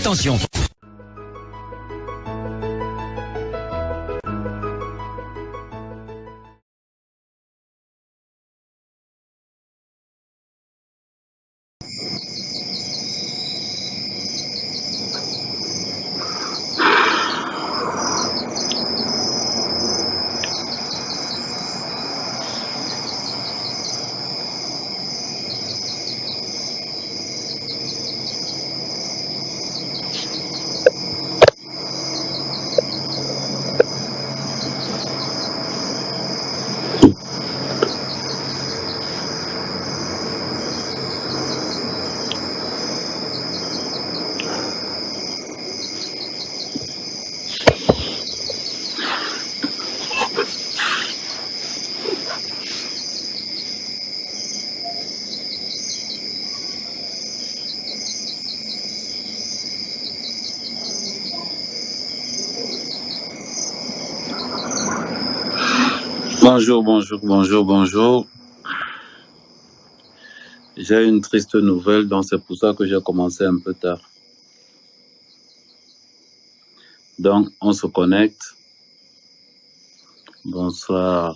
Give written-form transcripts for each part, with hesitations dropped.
Attention. Bonjour. J'ai une triste nouvelle, donc c'est pour ça que j'ai commencé un peu tard. Donc, on se connecte. Bonsoir.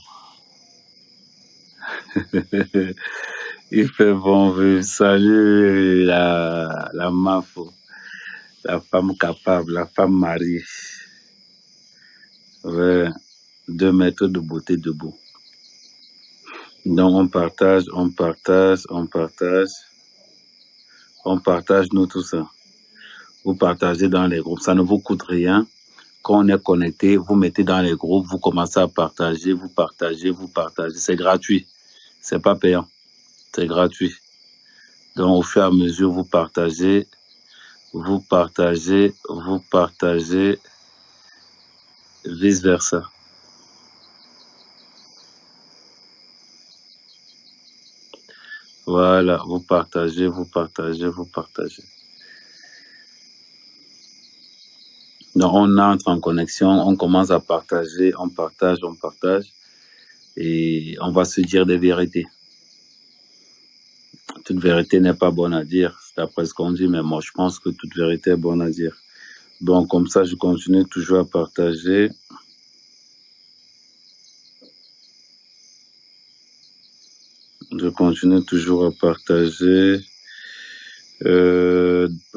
Il fait bon vivre. Salut la Mafo, la femme capable, la femme mariée. Ouais, 2 mètres de beauté debout. Donc, on partage nous tout ça. Vous partagez dans les groupes, ça ne vous coûte rien. Quand on est connecté, vous mettez dans les groupes, vous commencez à partager, vous partagez. C'est gratuit. C'est pas payant. C'est gratuit. Donc, au fur et à mesure, vous partagez, vice versa. Voilà, vous partagez. Donc, on entre en connexion, on commence à partager, on partage, et on va se dire des vérités. Toute vérité n'est pas bonne à dire, c'est après ce qu'on dit, mais moi, je pense que toute vérité est bonne à dire. Donc, comme ça, je continue toujours à partager.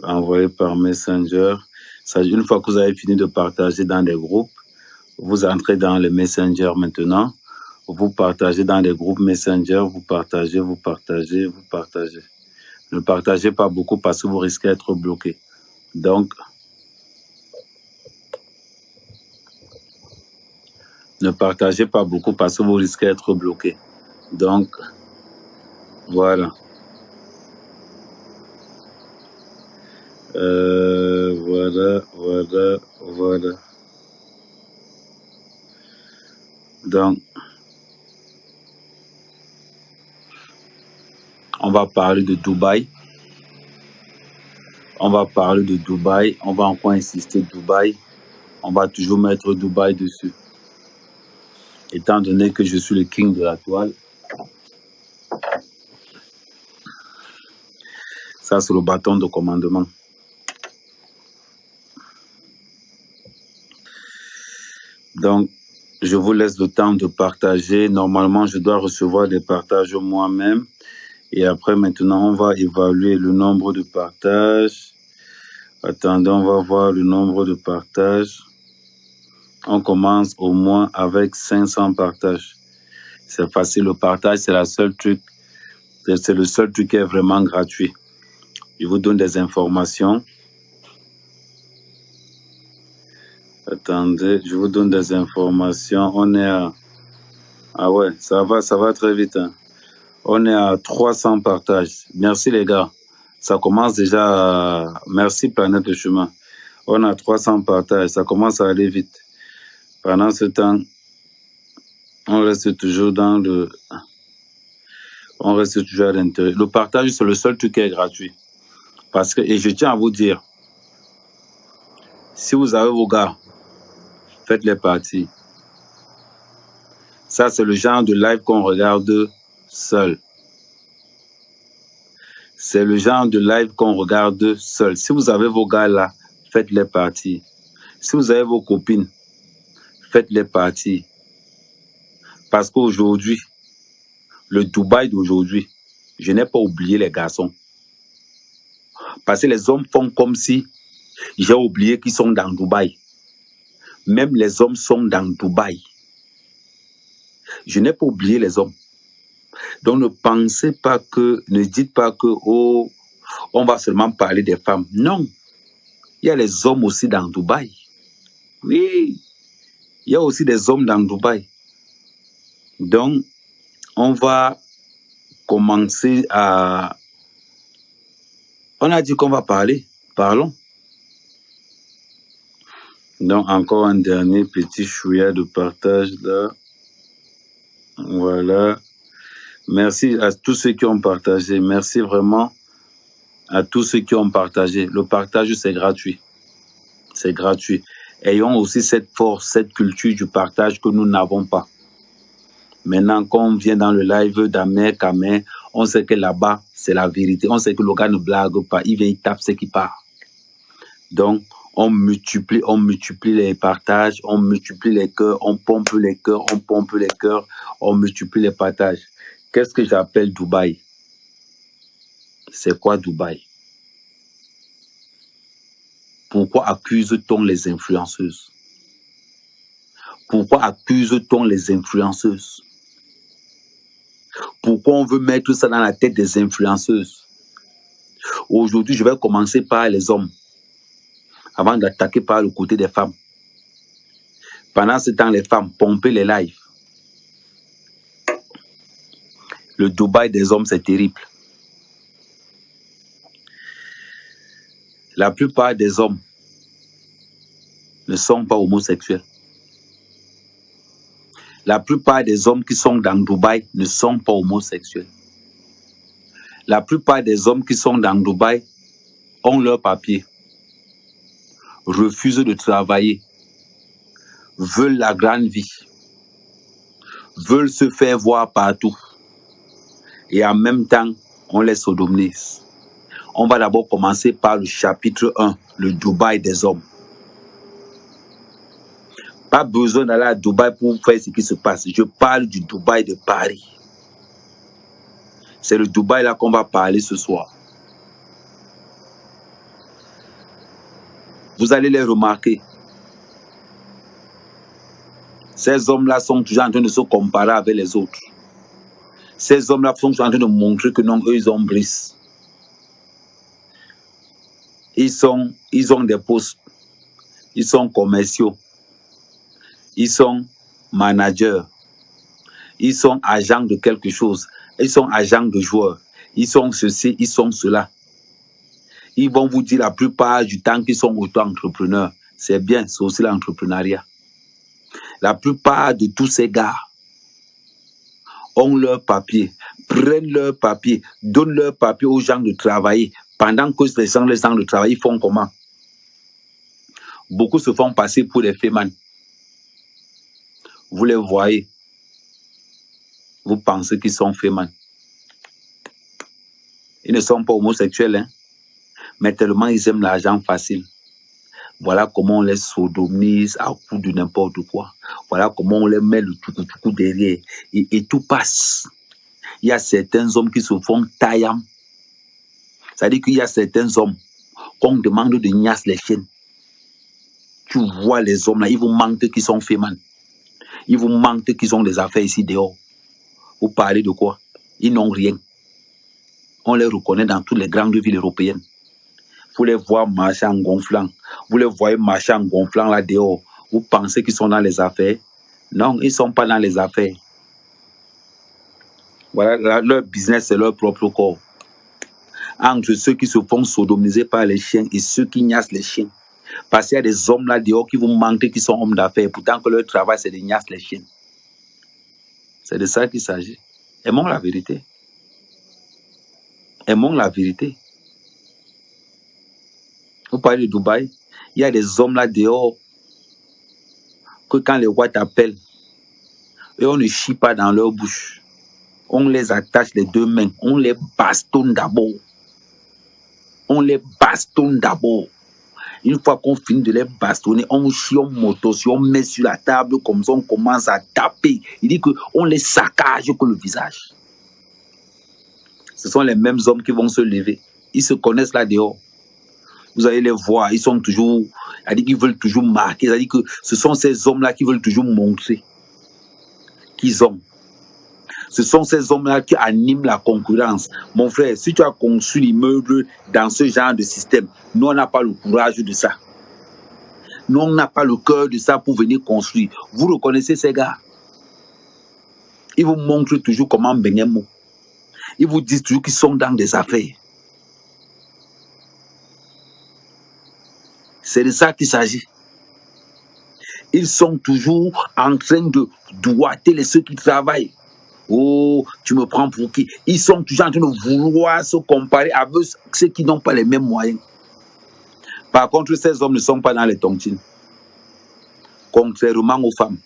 Envoyé par Messenger. Ça, une fois que vous avez fini de partager dans des groupes, vous entrez dans les Messenger maintenant. Vous partagez dans les groupes Messenger, vous partagez. Ne partagez pas beaucoup parce que vous risquez d'être bloqué. Donc, ne partagez pas beaucoup parce que vous risquez d'être bloqué. Donc, voilà. Voilà. Donc, on va parler de Dubaï. On va encore insister Dubaï. On va toujours mettre Dubaï dessus. Étant donné que je suis le king de la toile. Ça, c'est le bâton de commandement. Donc, je vous laisse le temps de partager. Normalement, je dois recevoir des partages moi-même. Et après, maintenant, on va évaluer le nombre de partages. Attendez, on va voir le nombre de partages. On commence au moins avec 500 partages. C'est facile, le partage, c'est le seul truc qui est vraiment gratuit. Je vous donne des informations. Attendez, je vous donne des informations. On est à... Ah ouais, ça va très vite. Hein. On est à 300 partages. Merci les gars. Ça commence déjà... Merci Planète de Chemin. On a 300 partages. Ça commence à aller vite. Pendant ce temps, on reste toujours à l'intérieur. Le partage, c'est le seul truc qui est gratuit. Parce que, et je tiens à vous dire, si vous avez vos gars, faites-les partir. Ça, c'est le genre de live qu'on regarde seul. C'est le genre de live qu'on regarde seul. Si vous avez vos gars là, faites-les partir. Si vous avez vos copines, faites-les partir. Parce qu'aujourd'hui, le Dubaï d'aujourd'hui, je n'ai pas oublié les garçons. Parce que les hommes font comme si j'ai oublié qu'ils sont dans Dubaï. Même les hommes sont dans Dubaï. Je n'ai pas oublié les hommes. Donc ne pensez pas que, ne dites pas que, oh, on va seulement parler des femmes. Non. Il y a les hommes aussi dans Dubaï. Oui. Il y a aussi des hommes dans Dubaï. Donc, on va commencer à... On a dit qu'on va parler. Parlons. Donc, encore un dernier petit chouïa de partage là. Voilà. Merci à tous ceux qui ont partagé. Merci vraiment à tous ceux qui ont partagé. Le partage, c'est gratuit. C'est gratuit. Ayons aussi cette force, cette culture du partage que nous n'avons pas. Maintenant, quand on vient dans le live d'Amer Kamer, on sait que là-bas, c'est la vérité. On sait que le gars ne blague pas. Il vient, il tape ce qui part. Donc, on multiplie les partages, on multiplie les cœurs, on pompe les cœurs, on multiplie les partages. Qu'est-ce que j'appelle Dubaï? C'est quoi Dubaï? Pourquoi accuse-t-on les influenceuses? Pourquoi accuse-t-on les influenceuses? Pourquoi on veut mettre ça dans la tête des influenceuses? Aujourd'hui, je vais commencer par les hommes, avant d'attaquer par le côté des femmes. Pendant ce temps, les femmes, pompez les lives. Le Dubaï des hommes, c'est terrible. La plupart des hommes ne sont pas homosexuels. La plupart des hommes qui sont dans Dubaï ne sont pas homosexuels. La plupart des hommes qui sont dans Dubaï ont leur papier, refusent de travailler, veulent la grande vie, veulent se faire voir partout. Et en même temps, on les sodomise. On va d'abord commencer par le chapitre 1, le Dubaï des hommes. Pas besoin d'aller à Dubaï pour faire ce qui se passe. Je parle du Dubaï de Paris. C'est le Dubaï là qu'on va parler ce soir. Vous allez les remarquer. Ces hommes-là sont toujours en train de se comparer avec les autres. Ces hommes-là sont toujours en train de montrer que non, eux, ils ont brise. Ils ont des postes. Ils sont commerciaux. Ils sont managers. Ils sont agents de quelque chose. Ils sont agents de joueurs. Ils sont ceci, ils sont cela. Ils vont vous dire la plupart du temps qu'ils sont auto-entrepreneurs. C'est bien, c'est aussi l'entrepreneuriat. La plupart de tous ces gars ont leur papier, prennent leur papier, donnent leur papier aux gens de travailler. Pendant que les gens de travail, ils font comment? Beaucoup se font passer pour des fémans. Vous les voyez. Vous pensez qu'ils sont fémans. Ils ne sont pas homosexuels, hein? Mais tellement ils aiment l'argent facile. Voilà comment on les sodomise à coup de n'importe quoi. Voilà comment on les met le tout derrière. Et tout passe. Il y a certains hommes qui se font taillam. C'est-à-dire qu'il y a certains hommes qu'on demande de niasse les chaînes. Tu vois les hommes là, ils vous mentent qu'ils sont fémans. Ils vous mentent qu'ils ont des affaires ici dehors. Vous parlez de quoi? Ils n'ont rien. On les reconnaît dans toutes les grandes villes européennes. Vous les voyez marcher en gonflant. Vous les voyez marcher en gonflant là dehors. Vous pensez qu'ils sont dans les affaires? Non, ils ne sont pas dans les affaires. Voilà, leur business, c'est leur propre corps. Entre ceux qui se font sodomiser par les chiens et ceux qui niassent les chiens. Parce qu'il y a des hommes là dehors qui vous mentent qui sont hommes d'affaires. Pourtant que leur travail, c'est de niasse les chiens. C'est de ça qu'il s'agit. Aimons la vérité. Aimons la vérité. Vous parlez de Dubaï, il y a des hommes là dehors que quand les rois t'appellent, et on ne chie pas dans leur bouche. On les attache les deux mains, on les bastonne d'abord. On les bastonne d'abord. Une fois qu'on finit de les bastonner, on chie, on motos, on met sur la table, comme ça on commence à taper. Il dit qu'on les saccage que le visage. Ce sont les mêmes hommes qui vont se lever. Ils se connaissent là dehors. Vous allez les voir, ils sont toujours, il dit qu'ils veulent toujours marquer. Il dit que ce sont ces hommes-là qui veulent toujours montrer qu'ils ont. Ce sont ces hommes-là qui animent la concurrence. Mon frère, si tu as conçu l'immeuble dans ce genre de système, nous, on n'a pas le courage de ça. Nous, on n'a pas le cœur de ça pour venir construire. Vous reconnaissez ces gars? Ils vous montrent toujours comment baigner mot. Ils vous disent toujours qu'ils sont dans des affaires. C'est de ça qu'il s'agit. Ils sont toujours en train de doigter ceux qui travaillent. Oh, tu me prends pour qui? Ils sont toujours en train de vouloir se comparer avec ceux qui n'ont pas les mêmes moyens. Par contre, ces hommes ne sont pas dans les tontines. Contrairement aux femmes.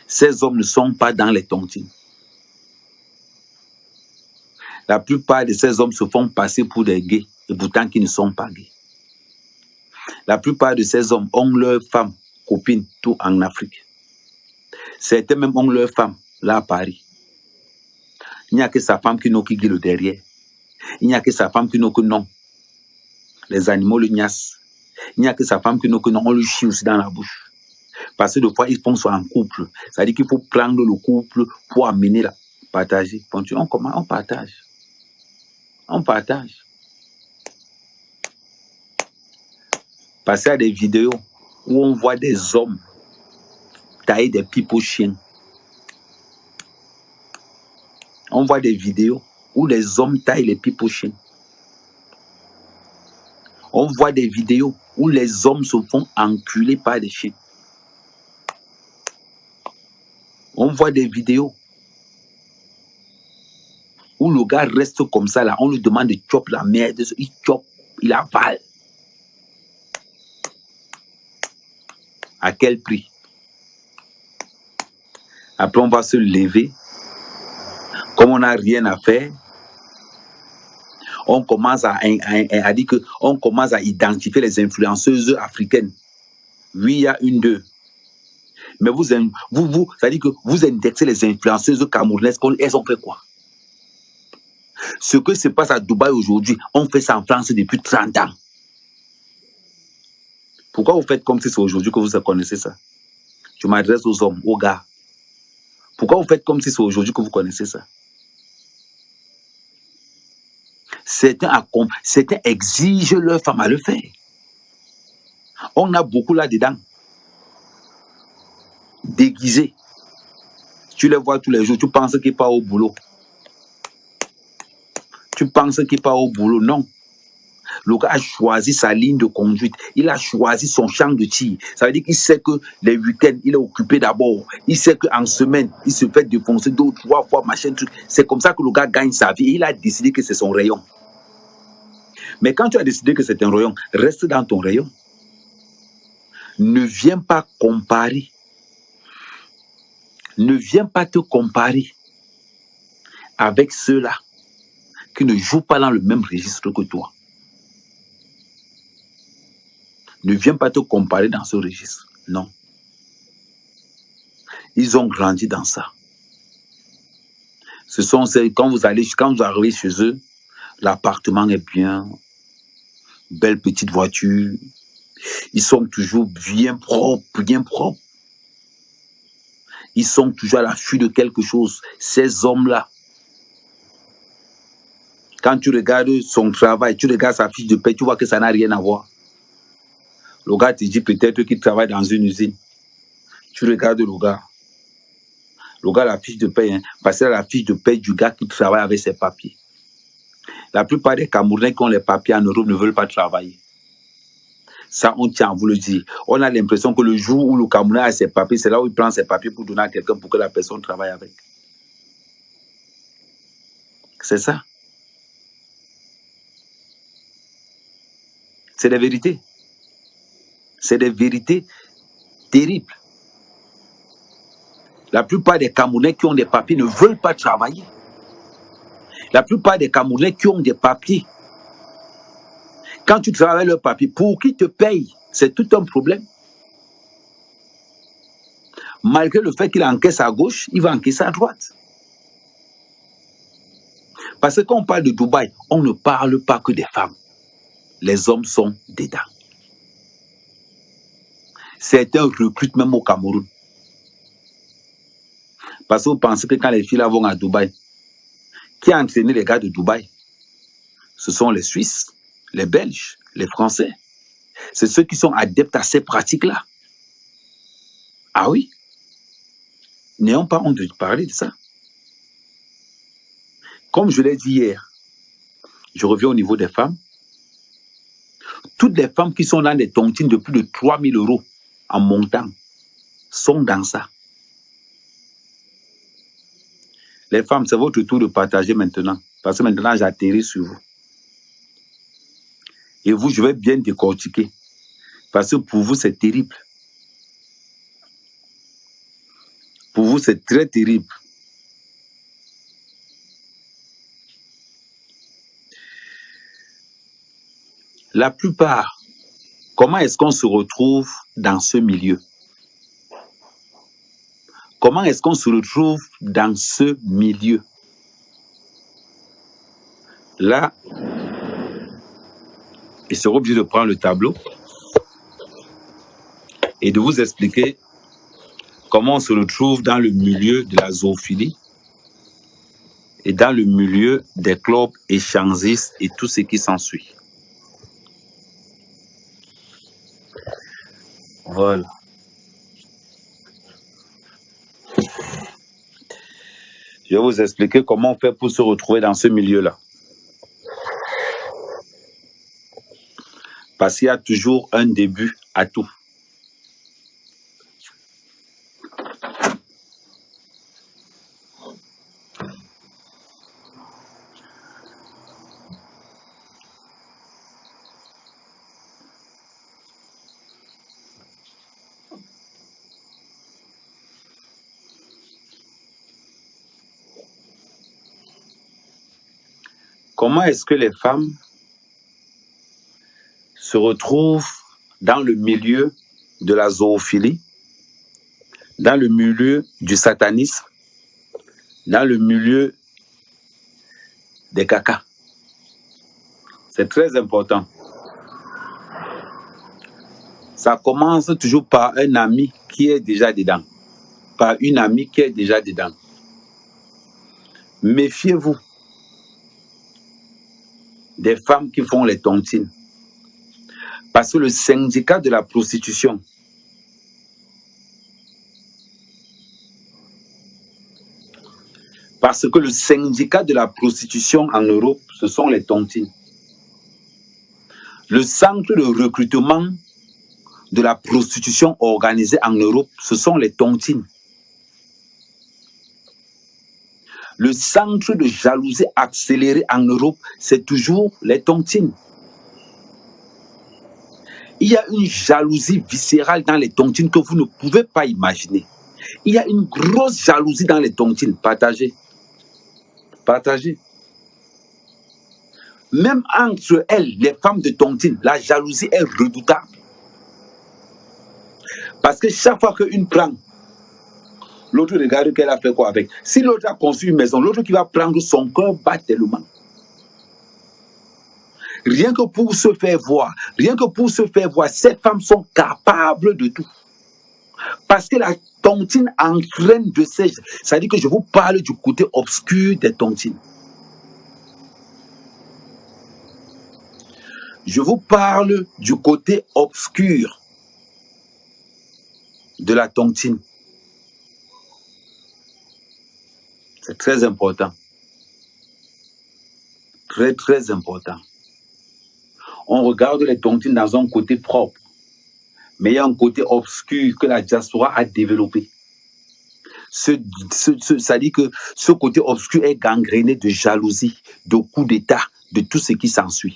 Ces hommes ne sont pas dans les tontines. La plupart de ces hommes se font passer pour des gays, et pourtant qu'ils ne sont pas gays. La plupart de ces hommes ont leurs femmes, copines, tout en Afrique. Certains même ont leurs femmes, là à Paris. Il n'y a que sa femme qui n'a que le derrière. Il n'y a que sa femme qui n'a que non. Les animaux le gnassent. Il n'y a que sa femme qui n'a que non. On le chie aussi dans la bouche. Parce que des fois, ils font ça en couple. Ça veut dire qu'il faut prendre le couple pour amener la partager. On partage. On partage. Parce qu'il y a des vidéos où on voit des hommes tailler des pipes aux chiens. On voit des vidéos où les hommes taillent les pipes aux chiens. On voit des vidéos où les hommes se font enculer par des chiens. On voit des vidéos où le gars reste comme ça là. On lui demande de choper la merde. Il chope, il avale. À quel prix? Après, on va se lever. Comme on n'a rien à faire, on commence à dire que on commence à identifier les influenceuses africaines. Oui, il y a une d'eux. Mais ça veut dire que vous indexez les influenceuses camerounaises, elles ont fait quoi? Ce que se passe à Dubaï aujourd'hui, on fait ça en France depuis 30 ans. Pourquoi vous faites comme si c'est aujourd'hui que vous connaissez ça? Je m'adresse aux hommes, aux gars. Pourquoi vous faites comme si c'est aujourd'hui que vous connaissez ça? Certains exigent leur femme à le faire. On a beaucoup là-dedans. Déguisés. Tu les vois tous les jours, tu penses qu'ils partent au boulot. Tu penses qu'il part au boulot. Non. Le gars a choisi sa ligne de conduite. Il a choisi son champ de tir. Ça veut dire qu'il sait que les week-ends, il est occupé d'abord. Il sait qu'en semaine, il se fait défoncer 2 ou 3 fois, machin, truc. C'est comme ça que le gars gagne sa vie. Il a décidé que c'est son rayon. Mais quand tu as décidé que c'est un rayon, reste dans ton rayon. Ne viens pas comparer. Ne viens pas te comparer avec ceux-là qui ne jouent pas dans le même registre que toi. Ne viens pas te comparer dans ce registre. Non. Ils ont grandi dans ça. Ce sont ceux, quand vous arrivez chez eux, l'appartement est bien, belle petite voiture. Ils sont toujours bien propres, bien propres. Ils sont toujours à l'affût de quelque chose. Ces hommes-là, quand tu regardes son travail, tu regardes sa fiche de paie, tu vois que ça n'a rien à voir. Le gars te dit peut-être qu'il travaille dans une usine. Tu regardes le gars. Le gars a la fiche de paie, hein, parce que la fiche de paie du gars qui travaille avec ses papiers. La plupart des Camerounais qui ont les papiers en Europe ne veulent pas travailler. Ça, on tient à vous le dire. On a l'impression que le jour où le Camerounais a ses papiers, c'est là où il prend ses papiers pour donner à quelqu'un pour que la personne travaille avec. C'est ça. C'est des vérités. C'est des vérités terribles. La plupart des Camerounais qui ont des papiers ne veulent pas travailler. La plupart des Camerounais qui ont des papiers Quand tu travailles le papier, pour qui te paye? C'est tout un problème. Malgré le fait qu'il encaisse à gauche, il va encaisser à droite. Parce que quand on parle de Dubaï, on ne parle pas que des femmes. Les hommes sont dedans. C'est un recrutement même au Cameroun. Parce que vous pensez que quand les filles là vont à Dubaï, qui a entraîné les gars de Dubaï? Ce sont les Suisses, les Belges, les Français. C'est ceux qui sont adeptes à ces pratiques-là. Ah oui? N'ayons pas honte de parler de ça. Comme je l'ai dit hier, je reviens au niveau des femmes. Toutes les femmes qui sont dans des tontines de plus de 3 000 € en montant sont dans ça. Les femmes, c'est votre tour de partager maintenant. Parce que maintenant, j'atterris sur vous. Et vous, je vais bien décortiquer. Parce que pour vous, c'est terrible. Pour vous, c'est très terrible. La plupart, comment est-ce qu'on se retrouve dans ce milieu? Comment est-ce qu'on se retrouve dans ce milieu? Là, je serai obligé de prendre le tableau et de vous expliquer comment on se retrouve dans le milieu de la zoophilie et dans le milieu des clubs échangistes et tout ce qui s'ensuit. Voilà. Je vais vous expliquer comment on fait pour se retrouver dans ce milieu-là. Parce qu'il y a toujours un début à tout. Comment est-ce que les femmes se retrouvent dans le milieu de la zoophilie, dans le milieu du satanisme, dans le milieu des cacas? C'est très important. Ça commence toujours par un ami qui est déjà dedans, par une amie qui est déjà dedans. Méfiez-vous des femmes qui font les tontines. Parce que le syndicat de la prostitution, en Europe, ce sont les tontines. Le centre de recrutement de la prostitution organisée en Europe, ce sont les tontines. Le centre de jalousie accélérée en Europe, c'est toujours les tontines. Il y a une jalousie viscérale dans les tontines que vous ne pouvez pas imaginer. Il y a une grosse jalousie dans les tontines. Partagez. Partagez. Même entre elles, les femmes de tontines, la jalousie est redoutable. Parce que chaque fois qu'une prend, l'autre regarde qu'elle a fait quoi avec. Si l'autre a construit une maison, l'autre qui va prendre son cœur bat tellement. Rien que pour se faire voir, ces femmes sont capables de tout. Parce que la tontine entraîne de ces... C'est-à-dire que je vous parle du côté obscur des tontines. Je vous parle du côté obscur de la tontine. C'est très important. Très, très important. On regarde les tontines dans un côté propre, mais il y a un côté obscur que la diaspora a développé. C'est-à-dire que ce côté obscur est gangréné de jalousie, de coups d'État, de tout ce qui s'ensuit.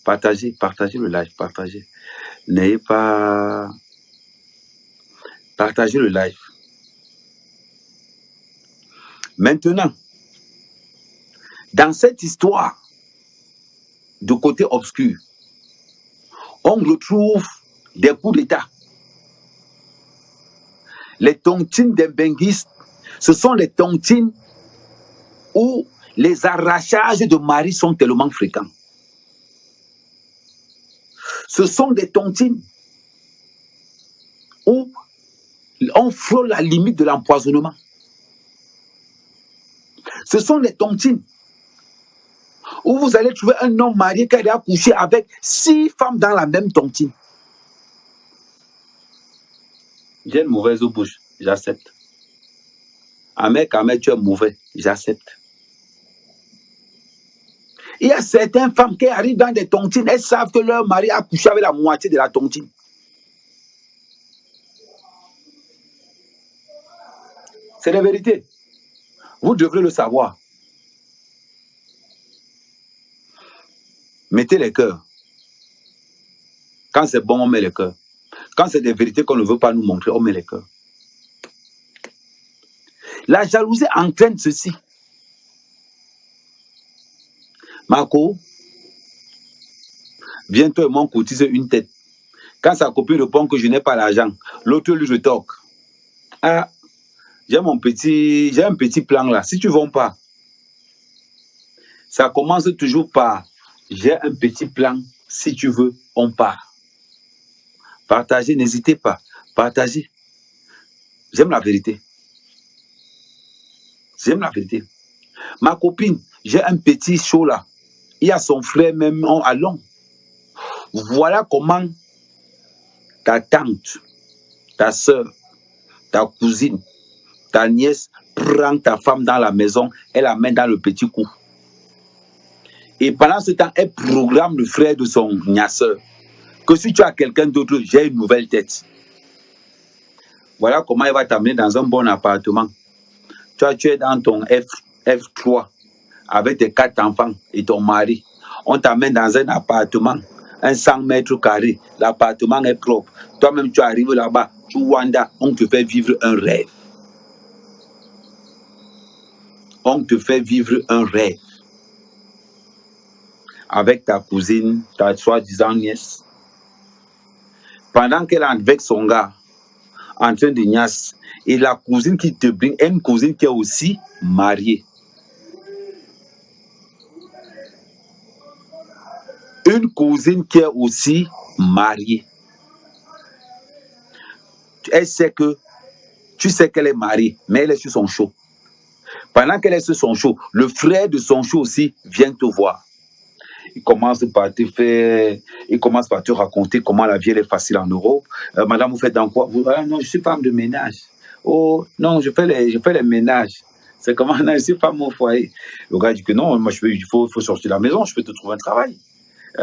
Partagez le live, partagez. N'ayez pas... Partagez le live. Maintenant, dans cette histoire de côté obscur, on retrouve des coups d'État. Les tontines des benguistes, ce sont les tontines où les arrachages de mari sont tellement fréquents. Ce sont des tontines où on frôle la limite de l'empoisonnement. Ce sont des tontines où vous allez trouver un homme marié qui a couché avec 6 femmes dans la même tontine. J'ai une mauvaise bouche, j'accepte. Ahmed, tu es mauvais, j'accepte. Il y a certaines femmes qui arrivent dans des tontines, elles savent que leur mari a couché avec la moitié de la tontine. C'est la vérité. Vous devrez le savoir. Mettez les cœurs. Quand c'est bon, on met les cœurs. Quand c'est des vérités qu'on ne veut pas nous montrer, on met les cœurs. La jalousie entraîne ceci. Marco, bientôt mon cotise une tête. Quand sa copine répond que je n'ai pas l'argent, l'autre lui rétorque. Ah, j'ai un petit plan là. Si tu ne vends pas, ça commence toujours par j'ai un petit plan. Si tu veux, on part. Partagez, n'hésitez pas. Partagez. J'aime la vérité. J'aime la vérité. Ma copine, j'ai un petit show là. Il y a son frère même à Londres. Voilà comment ta tante, ta soeur, ta cousine, ta nièce prend ta femme dans la maison et la met dans le petit coup. Et pendant ce temps, elle programme le frère de son niasseur que si tu as quelqu'un d'autre, j'ai une nouvelle tête. Voilà comment elle va t'amener dans un bon appartement. Tu es dans ton F3 avec tes 4 enfants et ton mari. On t'amène dans un appartement, un 100 mètres carrés. L'appartement est propre. Toi-même, tu arrives là-bas, tu wandas, on te fait vivre un rêve. On te fait vivre un rêve. Avec ta cousine, ta soi-disant nièce. Pendant qu'elle est avec son gars, en train de niasse, et la cousine qui te brinque, une cousine qui est aussi mariée. Une cousine qui est aussi mariée. Elle sait que, tu sais qu'elle est mariée, mais elle est sur son show. Pendant qu'elle est sur son show, le frère de son show aussi vient te voir. Il commence par te raconter comment la vie est facile en Europe. Madame, vous faites dans quoi? Non, je suis femme de ménage. Oh, non, je fais les ménages. C'est comment? Non, je suis femme au foyer. Le gars dit que non, moi, il faut sortir de la maison, je peux te trouver un travail. Tu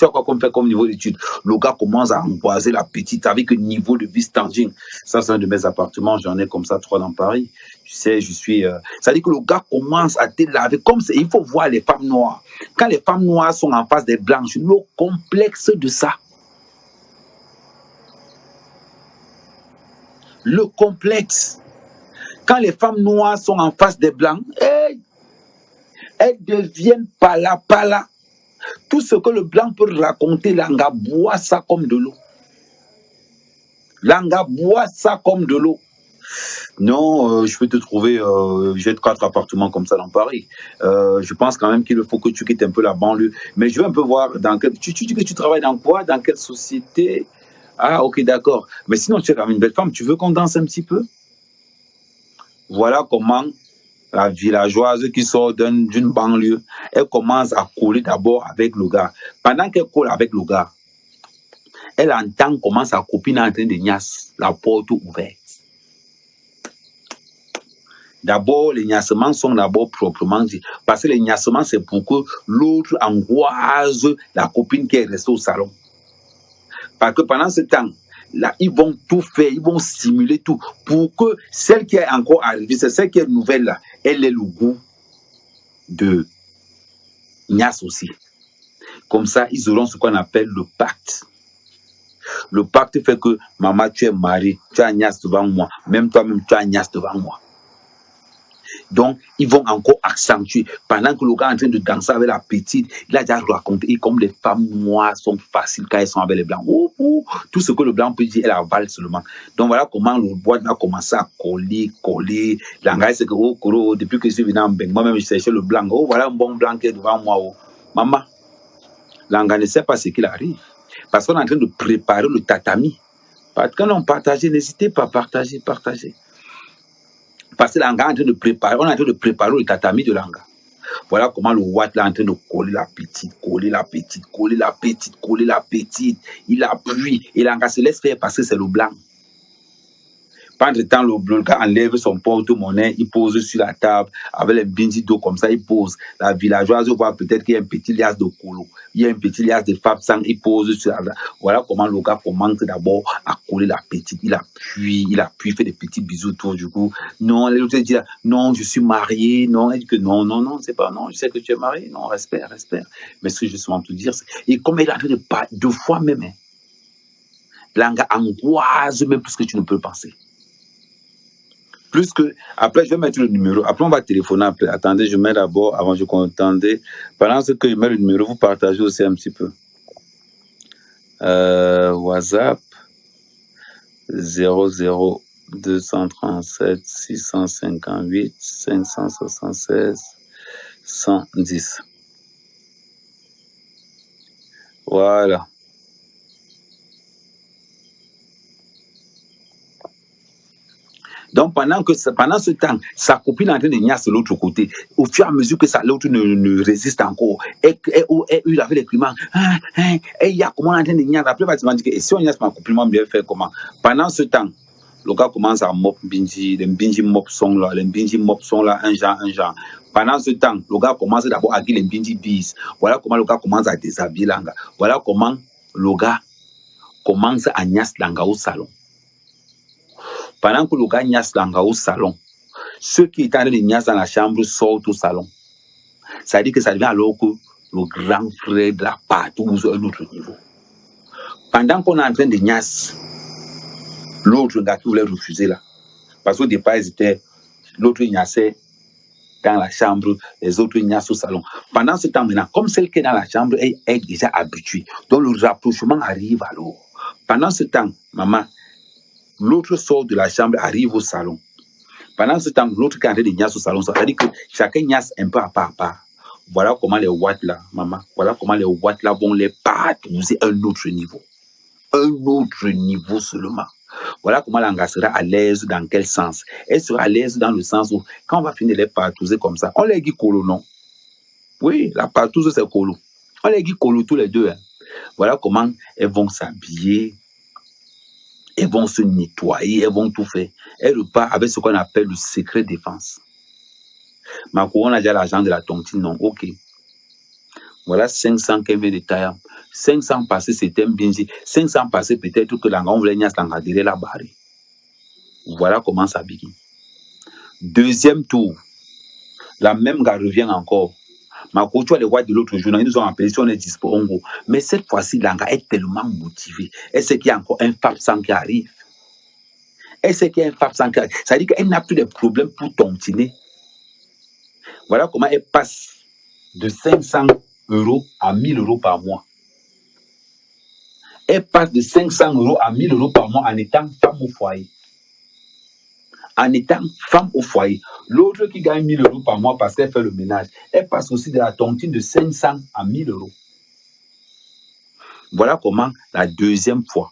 as quoi qu'on fait comme niveau d'études? Le gars commence à emboiser la petite avec un niveau de vie standing. Ça, c'est un de mes appartements. J'en ai comme ça 3 dans Paris. Tu sais, ça dit que le gars commence à te laver comme ça. Il faut voir les femmes noires. Quand les femmes noires sont en face des blanches, le complexe de ça. Le complexe. Quand les femmes noires sont en face des blancs, elles deviennent pala. Tout ce que le blanc peut raconter, l'anga boit ça comme de l'eau. L'anga boit ça comme de l'eau. Non, je peux te trouver, j'ai 4 appartements comme ça dans Paris. Je pense quand même qu'il faut que tu quittes un peu la banlieue. Mais je veux un peu voir tu dis que tu travailles dans quoi? Dans quelle société? Ah, ok, d'accord. Mais sinon, tu es quand même une belle femme. Tu veux qu'on danse un petit peu? Voilà comment la villageoise qui sort d'une banlieue, elle commence à coller d'abord avec le gars. Pendant qu'elle colle avec le gars, elle entend comment sa copine est en train de niasse, la porte ouverte. D'abord, les niassements sont d'abord proprement dit. Parce que les niassements, c'est pour que l'autre angoisse la copine qui est restée au salon. Parce que pendant ce temps, là, ils vont tout faire, ils vont stimuler tout pour que celle qui est encore arrivée, c'est celle qui est nouvelle là, elle ait le goût de niasse aussi. Comme ça, ils auront ce qu'on appelle le pacte. Le pacte fait que, maman, tu es mariée, tu as niasse devant moi, même toi-même, tu as niasse devant moi. Donc, ils vont encore accentuer. Pendant que le gars est en train de danser avec la petite, il a déjà raconté, et comme les femmes noires sont faciles quand elles sont avec les blancs, tout ce que le blanc peut dire, elle avale seulement. Donc, voilà comment le bois va commencer à coller. L'engrais, c'est que, depuis que je suis venu en Beng, moi-même, je cherchais le blanc. Voilà un bon blanc qui est devant moi. Maman, l'engrais ne sait pas ce qu'il arrive. Parce qu'on est en train de préparer le tatami. Quand on partage, n'hésitez pas à partager. Parce que l'anga est en train de préparer, on est en train de préparer le tatami de l'anga. Voilà comment le Watt est en train de coller la petite. Il appuie et l'anga se laisse faire parce que c'est le blanc. Pendant le temps, le gars enlève son porte-monnaie, il pose sur la table avec les bindis d'eau comme ça, il pose. La villageoise voit peut-être qu'il y a un petit lias de colo, il y a un petit lias de fab sang, il pose sur la. Voilà comment le gars commence d'abord à coller la petite. Il appuie, il fait des petits bisous autour du cou. Non, l'autre dit non, je suis marié. Non, elle dit que non, c'est pas non, je sais que tu es marié. Non, respect. Mais ce que je suis en train de dire, c'est. Et comme il est en train de parler deux fois même, hein, l'anga angoisse même plus que tu ne peux penser. Plus que, après, je vais mettre le numéro. Après, on va téléphoner après. Attendez, je mets d'abord, avant je contendais. Pendant ce que je mets le numéro, vous partagez aussi un petit peu. WhatsApp 00 237 658 576 110. Voilà. Donc, pendant ce temps, sa copine est en train de niasse de l'autre côté. Au fur et à mesure que l'autre ne résiste encore, et il avait les climats. Et il y a comment on est en train de niasse. Après, il va dire que si on niasse ma copine, on bien faire comment? Pendant ce temps, le gars commence à mop binji, les binji mop sont là, un genre. Pendant ce temps, le gars commence d'abord à dire les binji bis. Voilà comment le gars commence à déshabiller l'anga. Voilà comment le gars commence à niasse l'anga au salon. Pendant que le gars niasse l'anga au salon, ceux qui étaient en train de niasse dans la chambre sortent au salon. Ça veut dire que ça devient alors que le grand frère de la partouze à un autre niveau. Pendant qu'on est en train de niasse, l'autre gars qui voulait refuser là, parce qu'au départ, l'autre niassait dans la chambre, les autres niassent au salon. Pendant ce temps maintenant, comme celle qui est dans la chambre est déjà habituée, donc le rapprochement arrive alors. Pendant ce temps, maman, l'autre sort de la chambre, arrive au salon. Pendant ce temps, l'autre qui est en train de niasse au salon, ça veut dire que chacun niasse un peu à part. Voilà comment les watts là, maman, vont les partouzer à un autre niveau. Un autre niveau seulement. Voilà comment l'anga sera à l'aise dans quel sens. Elle sera à l'aise dans le sens où, quand on va finir les partouzer comme ça, on les dit colo, non? Oui, la partouze, c'est colo. On les dit colo tous les deux. Hein. Voilà comment elles vont s'habiller. Elles vont se nettoyer, elles vont tout faire. Elles repartent avec ce qu'on appelle le secret défense. Ma couronne a déjà l'argent de la tontine, non? Ok. Voilà 500 km de taille. 500 passés, c'était un binji. 500 passés, peut-être que l'anga, on voulait niasse l'anga derrière la barre. Voilà comment ça begin. Deuxième tour. La même gars revient encore. Ma coach, tu vois les watts de l'autre jour, ils nous ont appelé si on est dispo, en gros. Mais cette fois-ci, l'anga est tellement motivée. Elle sait qu'il y a encore un FAP100 qui arrive. Elle sait qu'il y a un FAP100 qui arrive. Ça veut dire qu'elle n'a plus de problème pour tontiner. Voilà comment elle passe de 500 € à 1000 € par mois. Elle passe de 500 € à 1000 € par mois en étant femme au foyer. L'autre qui gagne 1000 € par mois parce qu'elle fait le ménage, elle passe aussi de la tontine de 500 à 1000 €. Voilà comment la deuxième fois,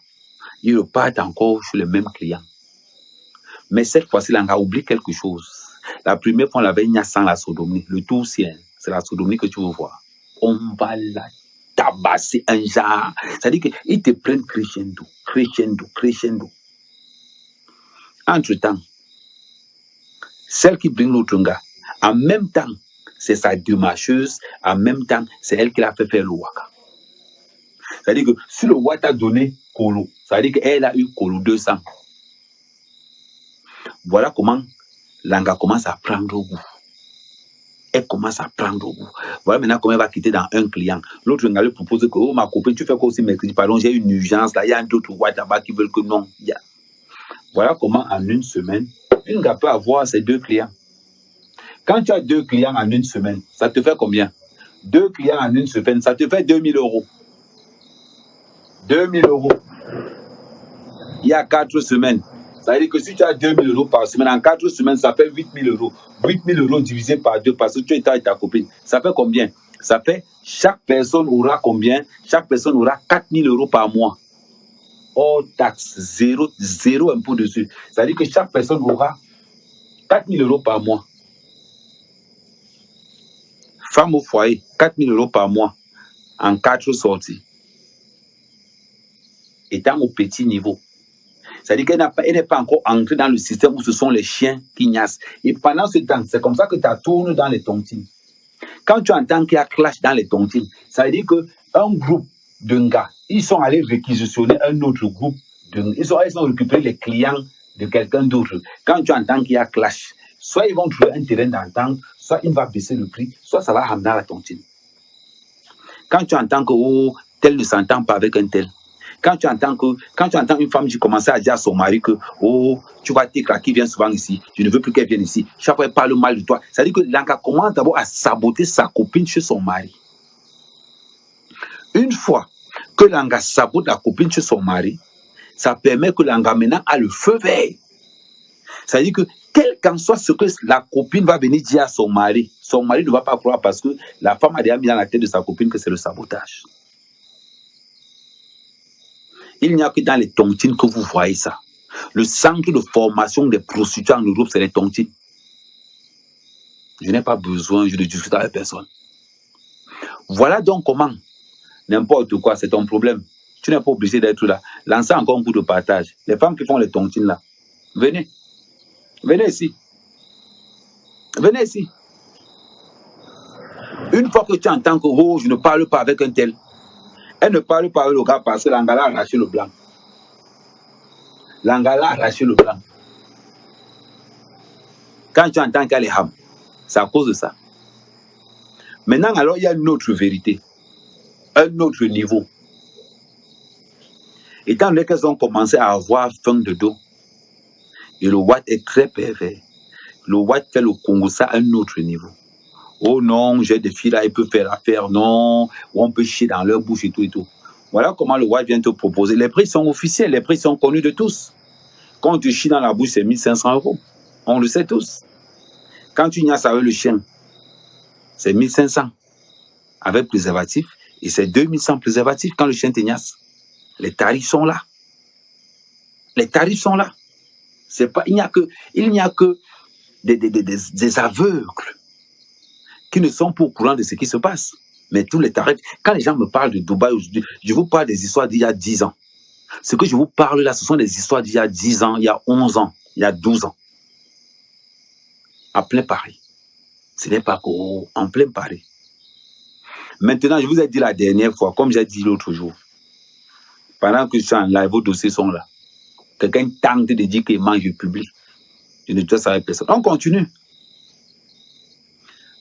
ils repartent encore sur le même client. Mais cette fois-ci, on a oublié quelque chose. La première fois, on avait sans la sodomie. Le tout, c'est la sodomie que tu veux voir. On va la tabasser un genre. C'est-à-dire qu'ils te prennent crescendo. Entre-temps, celle qui bring l'autre gars, en même temps, c'est sa démarcheuse, en même temps, c'est elle qui l'a fait faire le waka. C'est-à-dire que si le waka a donné Kolo, ça veut dire qu'elle a eu Kolo 200. Voilà comment l'anga commence à prendre goût. Elle commence à prendre goût. Voilà maintenant comment elle va quitter dans un client. L'autre gars lui propose que, oh ma copine, tu fais quoi aussi mercredi? Pardon, j'ai une urgence là, il y a un autre waka là-bas qui veulent que non. Voilà comment en une semaine, une gars peut avoir ses deux clients. Quand tu as 2 clients en une semaine, ça te fait combien? 2 clients en une semaine, ça te fait 2000 euros. 2000 euros. Il y a 4 semaines. Ça veut dire que si tu as 2000 euros par semaine, en 4 semaines, ça fait 8000 euros. 8000 euros divisé par 2 parce que tu es avec ta copine. Ça fait combien? Ça fait, chaque personne aura combien? Chaque personne aura 4000 euros par mois. Hors taxe, zéro impôt dessus. Ça veut dire que chaque personne aura 4000 euros par mois. Femme au foyer, 4000 euros par mois en 4 sorties. Étant au petit niveau. C'est-à-dire qu'elle n'est pas encore entrée dans le système où ce sont les chiens qui niassent. Et pendant ce temps, c'est comme ça que tu tournes dans les tontines. Quand tu entends qu'il y a clash dans les tontines, ça veut dire qu'un groupe de gars, ils sont allés réquisitionner un autre groupe. Ils ont récupéré les clients de quelqu'un d'autre. Quand tu entends qu'il y a clash, soit ils vont trouver un terrain d'entente, soit il va baisser le prix, soit ça va ramener à la tontine. Quand tu entends que tel ne s'entend pas avec un tel, quand tu entends une femme qui commence à dire à son mari que tu vois Tekla qui vient souvent ici, je ne veux plus qu'elle vienne ici, chaque fois elle parle mal de toi, ça veut dire que l'anga commence d'abord à saboter sa copine chez son mari. Une fois que l'anga sabote la copine chez son mari, ça permet que l'anga maintenant a le feu vert. Ça veut dire que quel qu'en soit ce que la copine va venir dire à son mari ne va pas croire parce que la femme a déjà mis dans la tête de sa copine que c'est le sabotage. Il n'y a que dans les tontines que vous voyez ça. Le centre de formation des prostituées en Europe, c'est les tontines. Je n'ai pas besoin, je ne discute avec personne. Voilà donc comment, n'importe quoi, c'est ton problème. Tu n'es pas obligé d'être là. Lancez encore un coup de partage. Les femmes qui font les tontines là, venez. Venez ici. Venez ici. Une fois que tu entends que je ne parle pas avec un tel, elle ne parle pas avec le gars parce que l'angala a arraché le blanc. L'angala a arraché le blanc. Quand tu entends qu'elle est ham, c'est à cause de ça. Maintenant, alors, il y a une autre vérité, un autre niveau. Étant donné qu'elles ont commencé à avoir faim de dos, et le Watt est très pervers, le Watt fait le Congo ça à un autre niveau. Oh non, j'ai des filles là, ils peuvent faire l'affaire, non, ou on peut chier dans leur bouche et tout et tout. Voilà comment le Watt vient te proposer. Les prix sont officiels, les prix sont connus de tous. Quand tu chies dans la bouche, c'est 1500 euros. On le sait tous. Quand tu niasses avec le chien, c'est 1500 avec préservatif et c'est 2100 préservatif quand le chien te niasse. Les tarifs sont là. Les tarifs sont là. C'est pas, il n'y a que des aveugles qui ne sont pas au courant de ce qui se passe. Mais tous les tarifs, quand les gens me parlent de Dubaï aujourd'hui, je vous parle des histoires d'il y a 10 ans. Ce que je vous parle là, ce sont des histoires d'il y a 10 ans, il y a 11 ans, il y a 12 ans. À plein Paris. Ce n'est pas en plein Paris. Maintenant, je vous ai dit la dernière fois, comme j'ai dit l'autre jour, pendant que je suis en live, vos dossiers sont là. Quelqu'un tente de dire qu'il mange, je publie. Je ne dois savoir personne. On continue.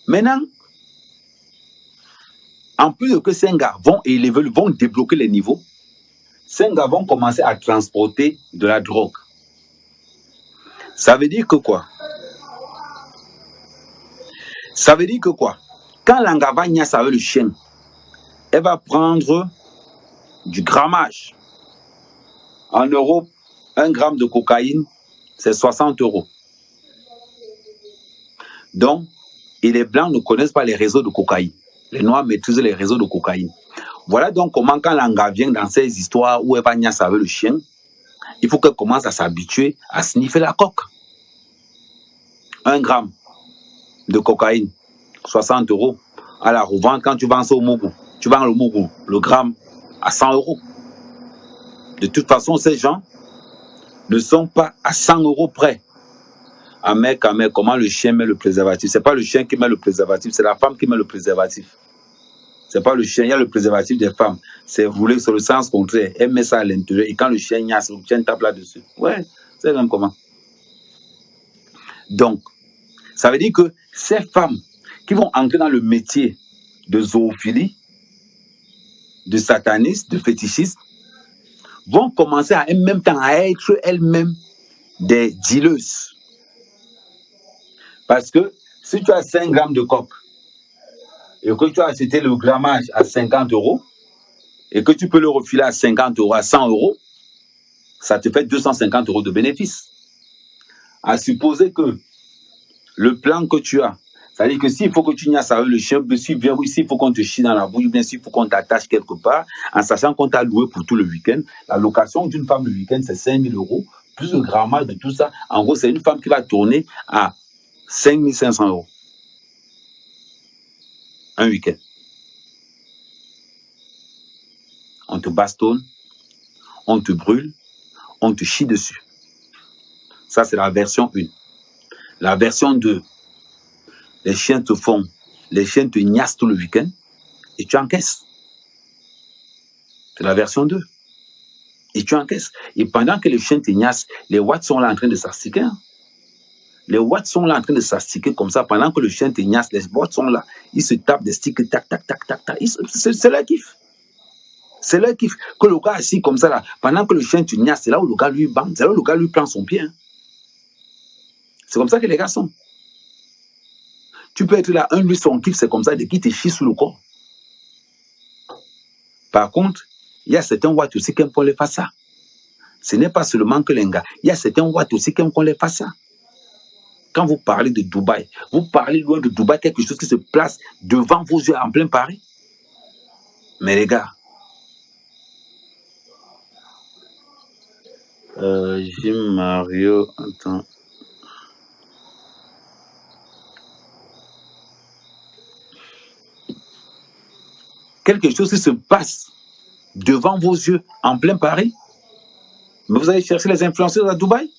Maintenant, en plus de que ces gars vont élever, vont débloquer les niveaux, ces gars vont commencer à transporter de la drogue. Ça veut dire que quoi? Ça veut dire que quoi? Quand l'anga va niasse avec le chien, elle va prendre du grammage. En Europe, 1 gramme de cocaïne, c'est 60 euros. Donc, et les Blancs ne connaissent pas les réseaux de cocaïne. Les Noirs maîtrisent les réseaux de cocaïne. Voilà donc comment quand l'anga vient dans ces histoires où elle va niasse avec le chien, il faut qu'elle commence à s'habituer à sniffer la coque. 1 gramme de cocaïne, 60 euros. À la revente, quand tu vends ça au Mougou, tu vends le Mougou, le gramme, à 100 euros. De toute façon, ces gens ne sont pas à 100 euros près. Ah mec, comment le chien met le préservatif? C'est pas le chien qui met le préservatif, c'est la femme qui met le préservatif. C'est pas le chien, il y a le préservatif des femmes. C'est roulé sur le sens contraire. Elle met ça à l'intérieur et quand le chien niasse, le chien tape là-dessus. Ouais, c'est même comment. Donc, ça veut dire que ces femmes qui vont entrer dans le métier de zoophilie, de satanisme, de fétichisme, vont commencer en même temps à être elles-mêmes des dealeuses. Parce que Si tu as 5 grammes de coque et que tu as acheté le grammage à 50 € et que tu peux le refiler à 50 €, à 100 €, ça te fait 250 € de bénéfice. À supposer que le plan que tu as, c'est-à-dire que s'il faut que tu niasses avec le chien, s'il faut qu'on te chie dans la bouche, ou bien s'il faut qu'on t'attache quelque part, en sachant qu'on t'a loué pour tout le week-end, la location d'une femme le week-end, c'est 5 000 €, plus le grammage de tout ça. En gros, c'est une femme qui va tourner à 5 500 € un week-end. On te bastonne, on te brûle, on te chie dessus. Ça, c'est la version 1. La version 2, les chiens te niassent tout le week-end et tu encaisses. C'est la version 2. Et tu encaisses. Et pendant que les chiens te niassent, les watts sont là en train de s'astiquer. Les watts sont là en train de s'astiquer comme ça. Pendant que le chien te niasse, les watts sont là. Ils se tapent des sticks, tac, tac, tac, tac, tac. C'est leur kiff. C'est leur kiff. Que le gars assis comme ça là, pendant que le chien te niasse, c'est là où le gars lui bande, c'est là où le gars lui prend son pied. Hein. C'est comme ça que les gars sont. Tu peux être là, lui, son kiff, c'est comme ça, dès qu'il te chie sous le corps. Par contre, il y a certains watts aussi qui aiment qu'on les fasse ça. Ce n'est pas seulement que les gars. Il y a certains watts aussi qui aiment qu'on les fasse ça. Quand vous parlez de Dubaï, vous parlez loin de Dubaï, quelque chose qui se place devant vos yeux en plein Paris. Mais les gars, Jim Mario, attends. quelque chose qui se passe devant vos yeux en plein Paris. Mais vous allez chercher les influenceurs à Dubaï.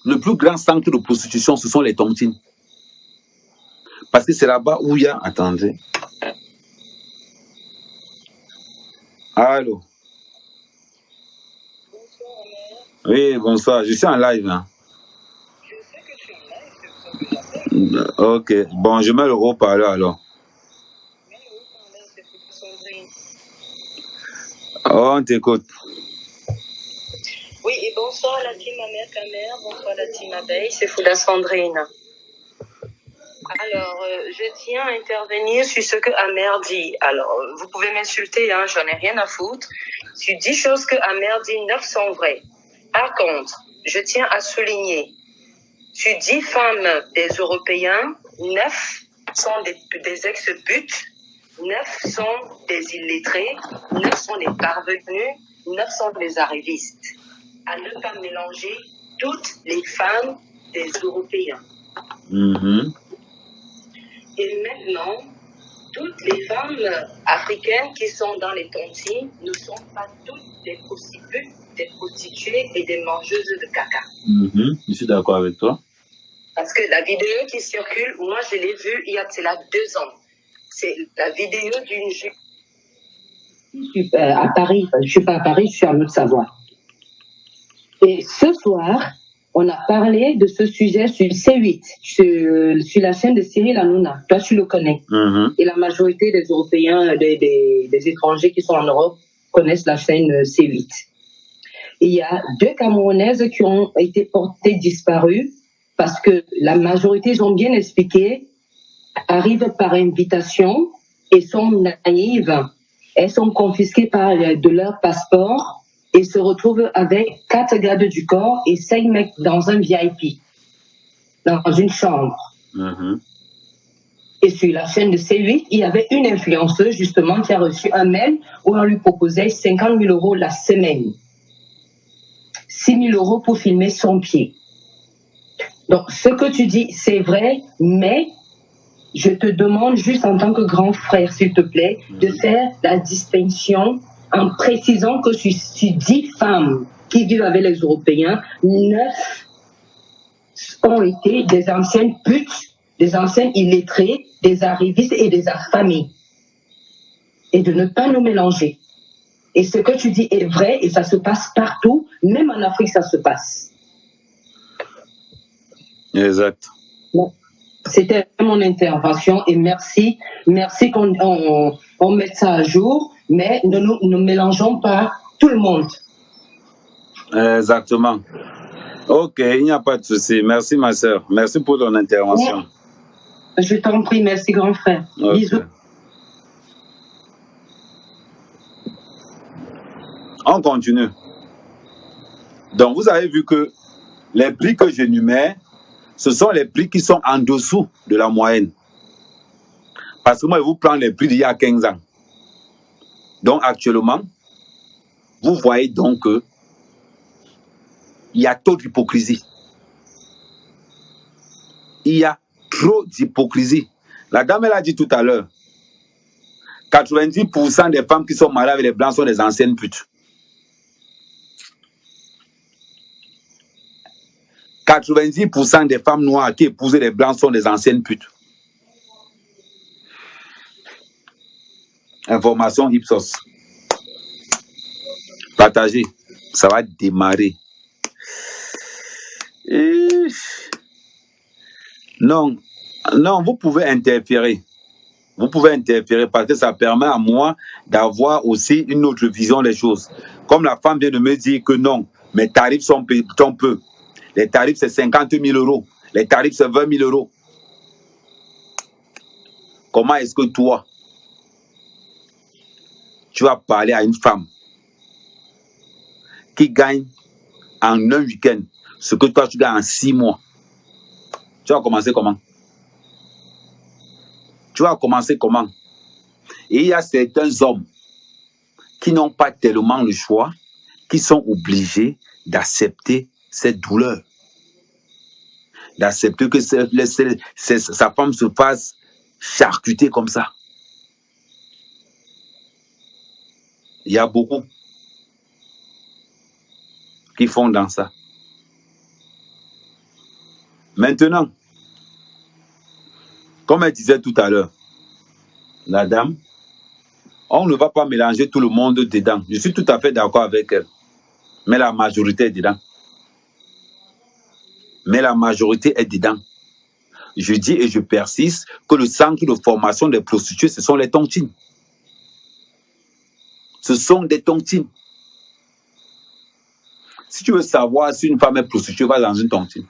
Le plus grand centre de prostitution, ce sont les tontines. Parce que c'est là-bas où il y a... Attendez. Allô. Oui, bonsoir. Je suis en live. Hein. Ok. Bon, je mets le haut-parleur alors. Oh, on t'écoute. Oui, et bonsoir la team Amère Camer, bonsoir la team Abeille, c'est Fouda Sandrine. Alors, je tiens à intervenir sur ce que Amère dit. Alors, vous pouvez m'insulter, hein, j'en ai rien à foutre. Sur 10 choses que Amère dit, 9 sont vraies. Par contre, je tiens à souligner, sur 10 femmes des Européens, 9 sont des ex-putes, 9 sont des illettrés, 9 sont des parvenus, 9 sont des arrivistes. À ne pas mélanger toutes les femmes des Européens. Mm-hmm. Et maintenant, toutes les femmes africaines qui sont dans les tontines ne sont pas toutes des prostituées, des prostituées et des mangeuses de caca. Mm-hmm. Je suis d'accord avec toi. Parce que la vidéo qui circule, moi je l'ai vue il y a 2 ans. C'est la vidéo d'une juge. Je suis à Paris, je ne suis pas à Paris, je suis à Haute-Savoie. Et ce soir, on a parlé de ce sujet sur C8, sur la chaîne de Cyril Hanouna. Toi, tu le connais. Mm-hmm. Et la majorité des Européens, des étrangers qui sont en Europe, connaissent la chaîne C8. Et il y a 2 Camerounaises qui ont été portées disparues parce que la majorité, ils ont bien expliqué, arrivent par invitation et sont naïves. Elles sont confisquées de leur passeport et se retrouvent avec 4 gardes du corps et 5 mecs dans un VIP, dans une chambre. Mm-hmm. Et sur la chaîne de C8, il y avait une influenceuse justement qui a reçu un mail où on lui proposait 50 000 € la semaine. 6 000 € pour filmer son pied. Donc, ce que tu dis, c'est vrai, mais je te demande juste en tant que grand frère, s'il te plaît, de faire la distinction en précisant que sur 10 femmes qui vivent avec les Européens, 9 ont été des anciennes putes, des anciennes illettrées, des arrivistes et des affamés. Et de ne pas nous mélanger. Et ce que tu dis est vrai et ça se passe partout, même en Afrique ça se passe. Exact. Bon. C'était mon intervention et merci qu'on mette ça à jour, mais ne mélangeons pas tout le monde. Exactement. Ok, il n'y a pas de souci. Merci, ma soeur. Merci pour ton intervention. Je t'en prie, merci, grand frère. Ok. Bisous. On continue. Donc, vous avez vu que les prix que j'énumère, ce sont les prix qui sont en dessous de la moyenne. Parce que moi, je vous prends les prix d'il y a 15 ans. Donc, actuellement, vous voyez donc qu'il y a trop d'hypocrisie. Il y a trop d'hypocrisie. La dame, elle a dit tout à l'heure, 90% des femmes qui sont mariées avec les blancs sont des anciennes putes. 90% des femmes noires qui épousent les blancs sont des anciennes putes. Information Ipsos. Partagez. Ça va démarrer. Non, vous pouvez interférer. Vous pouvez interférer parce que ça permet à moi d'avoir aussi une autre vision des choses. Comme la femme vient de me dire que non, mes tarifs sont peu. Les tarifs, c'est 50 000 euros. Les tarifs, c'est 20 000 euros. Comment est-ce que toi, tu vas parler à une femme qui gagne en un week-end ce que toi, tu gagnes en 6 mois? Tu vas commencer comment? Tu vas commencer comment? Et il y a certains hommes qui n'ont pas tellement le choix, qui sont obligés d'accepter cette douleur. D'accepter que sa femme se fasse charcuter comme ça. Il y a beaucoup qui font dans ça. Maintenant, comme elle disait tout à l'heure, la dame, on ne va pas mélanger tout le monde dedans. Je suis tout à fait d'accord avec elle. Mais la majorité est dedans. Mais la majorité est dedans. Je dis et je persiste que le centre de formation des prostituées, ce sont les tontines. Ce sont des tontines. Si tu veux savoir si une femme est prostituée, va dans une tontine.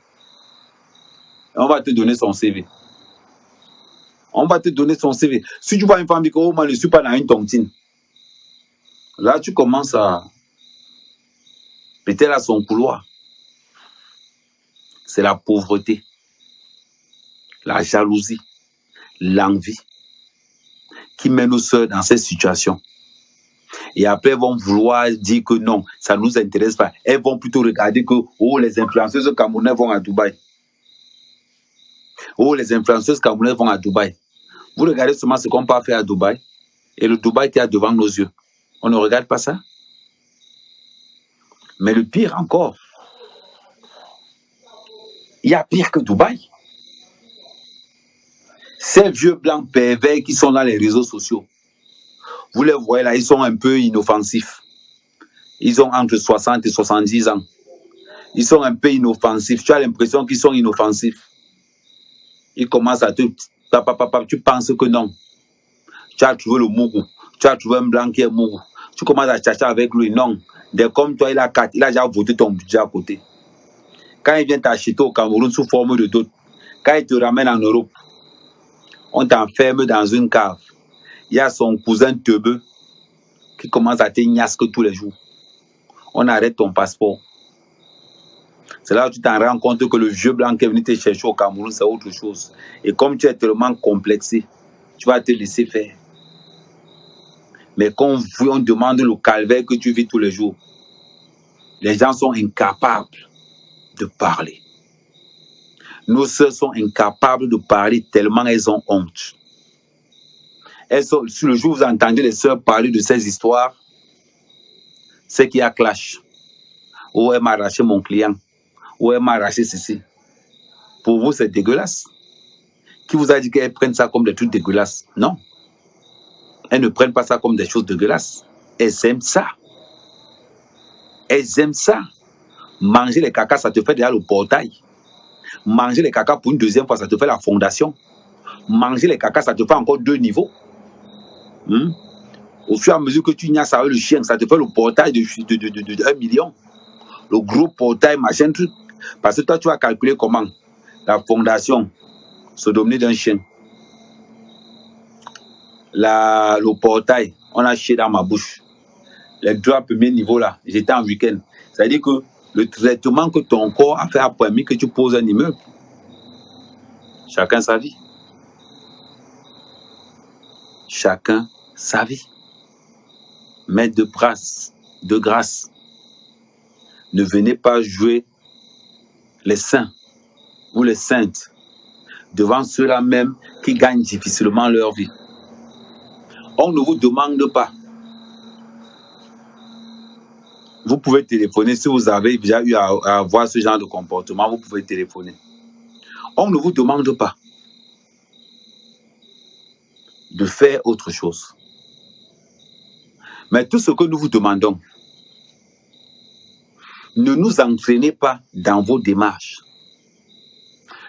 On va te donner son CV. On va te donner son CV. Si tu vois une femme qui dit oh, moi, je ne suis pas dans une tontine. Là, tu commences à peut-être à son couloir. C'est la pauvreté, la jalousie, l'envie qui mène nos soeurs dans cette situation. Et après, elles vont vouloir dire que non, ça ne nous intéresse pas. Elles vont plutôt regarder que oh, les influenceuses camerounaises vont à Dubaï. Oh, les influenceuses camerounaises vont à Dubaï. Vous regardez seulement ce qu'on peut faire à Dubaï et le Dubaï qui est devant nos yeux. On ne regarde pas ça. Mais le pire encore, il y a pire que Dubaï. Ces vieux blancs pervers qui sont dans les réseaux sociaux, vous les voyez là, ils sont un peu inoffensifs. Ils ont entre 60 et 70 ans. Ils sont un peu inoffensifs. Tu as l'impression qu'ils sont inoffensifs. Ils commencent à te... Tu penses que non. Tu as trouvé le mougou. Tu as trouvé un blanc qui est mougou. Tu commences à chercher avec lui. Non. Dès comme toi, il a déjà voté ton budget à côté. Quand il vient t'acheter au Cameroun sous forme de dot, quand il te ramène en Europe, on t'enferme dans une cave. Il y a son cousin teubeux qui commence à te gnasque tous les jours. On arrête ton passeport. C'est là où tu t'en rends compte que le vieux blanc qui est venu te chercher au Cameroun, c'est autre chose. Et comme tu es tellement complexé, tu vas te laisser faire. Mais quand on demande le calvaire que tu vis tous les jours, les gens sont incapables de parler. Nos sœurs sont incapables de parler tellement elles ont honte. Sur le jour où vous entendez les sœurs parler de ces histoires, c'est qu'il y a clash. Oh, elle m'a arraché mon client. Oh, elle m'a arraché ceci. Pour vous, c'est dégueulasse. Qui vous a dit qu'elles prennent ça comme des trucs dégueulasses? Non. Elles ne prennent pas ça comme des choses dégueulasses. Elles aiment ça. Elles aiment ça. Manger les cacas, ça te fait déjà le portail. Manger les cacas pour une deuxième fois, ça te fait la fondation. Manger les cacas, ça te fait encore 2 niveaux. Au fur et à mesure que tu gnasses avec le chien, ça te fait le portail de 1 million. Le gros portail, machin truc. Parce que toi, tu vas calculer comment la fondation, sodomie d'un chien, le portail, on a chié dans ma bouche. Les droits premier niveau là, j'étais en week-end. C'est-à-dire que le traitement que ton corps a fait a permis que tu poses un immeuble. Chacun sa vie. Chacun sa vie. Mais de grâce, ne venez pas jouer les saints ou les saintes devant ceux-là même qui gagnent difficilement leur vie. On ne vous demande pas. Vous pouvez téléphoner si vous avez déjà eu à avoir ce genre de comportement, vous pouvez téléphoner. On ne vous demande pas de faire autre chose. Mais tout ce que nous vous demandons, ne nous entraînez pas dans vos démarches.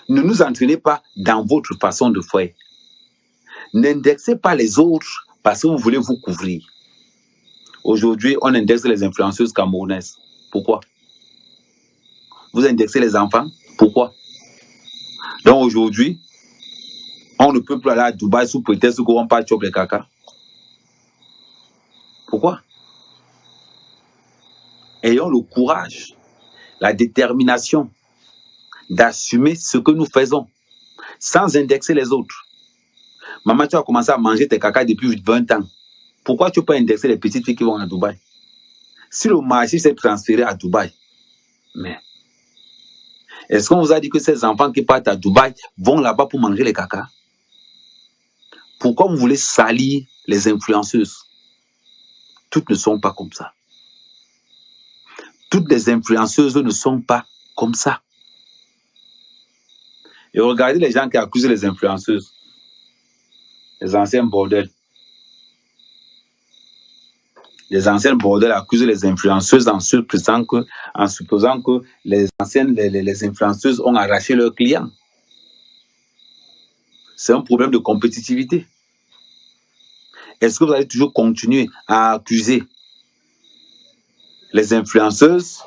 Ne nous entraînez pas dans votre façon de faire. N'indexez pas les autres parce que vous voulez vous couvrir. Aujourd'hui, on indexe les influenceuses camerounaises. Pourquoi? Vous indexez les enfants? Pourquoi? Donc aujourd'hui, on ne peut plus aller à Dubaï sous prétexte qu'on pas choper les caca. Pourquoi? Ayons le courage, la détermination d'assumer ce que nous faisons sans indexer les autres. Maman, tu as commencé à manger tes caca depuis 20 ans. Pourquoi tu ne peux pas indexer les petites filles qui vont à Dubaï? Si le marché s'est transféré à Dubaï, mais est-ce qu'on vous a dit que ces enfants qui partent à Dubaï vont là-bas pour manger les caca? Pourquoi vous voulez salir les influenceuses? Toutes ne sont pas comme ça. Toutes les influenceuses ne sont pas comme ça. Et regardez les gens qui accusent les influenceuses. Les anciens bordels. Les anciens bordels accusent les influenceuses en supposant que les influenceuses ont arraché leurs clients. C'est un problème de compétitivité. Est-ce que vous allez toujours continuer à accuser les influenceuses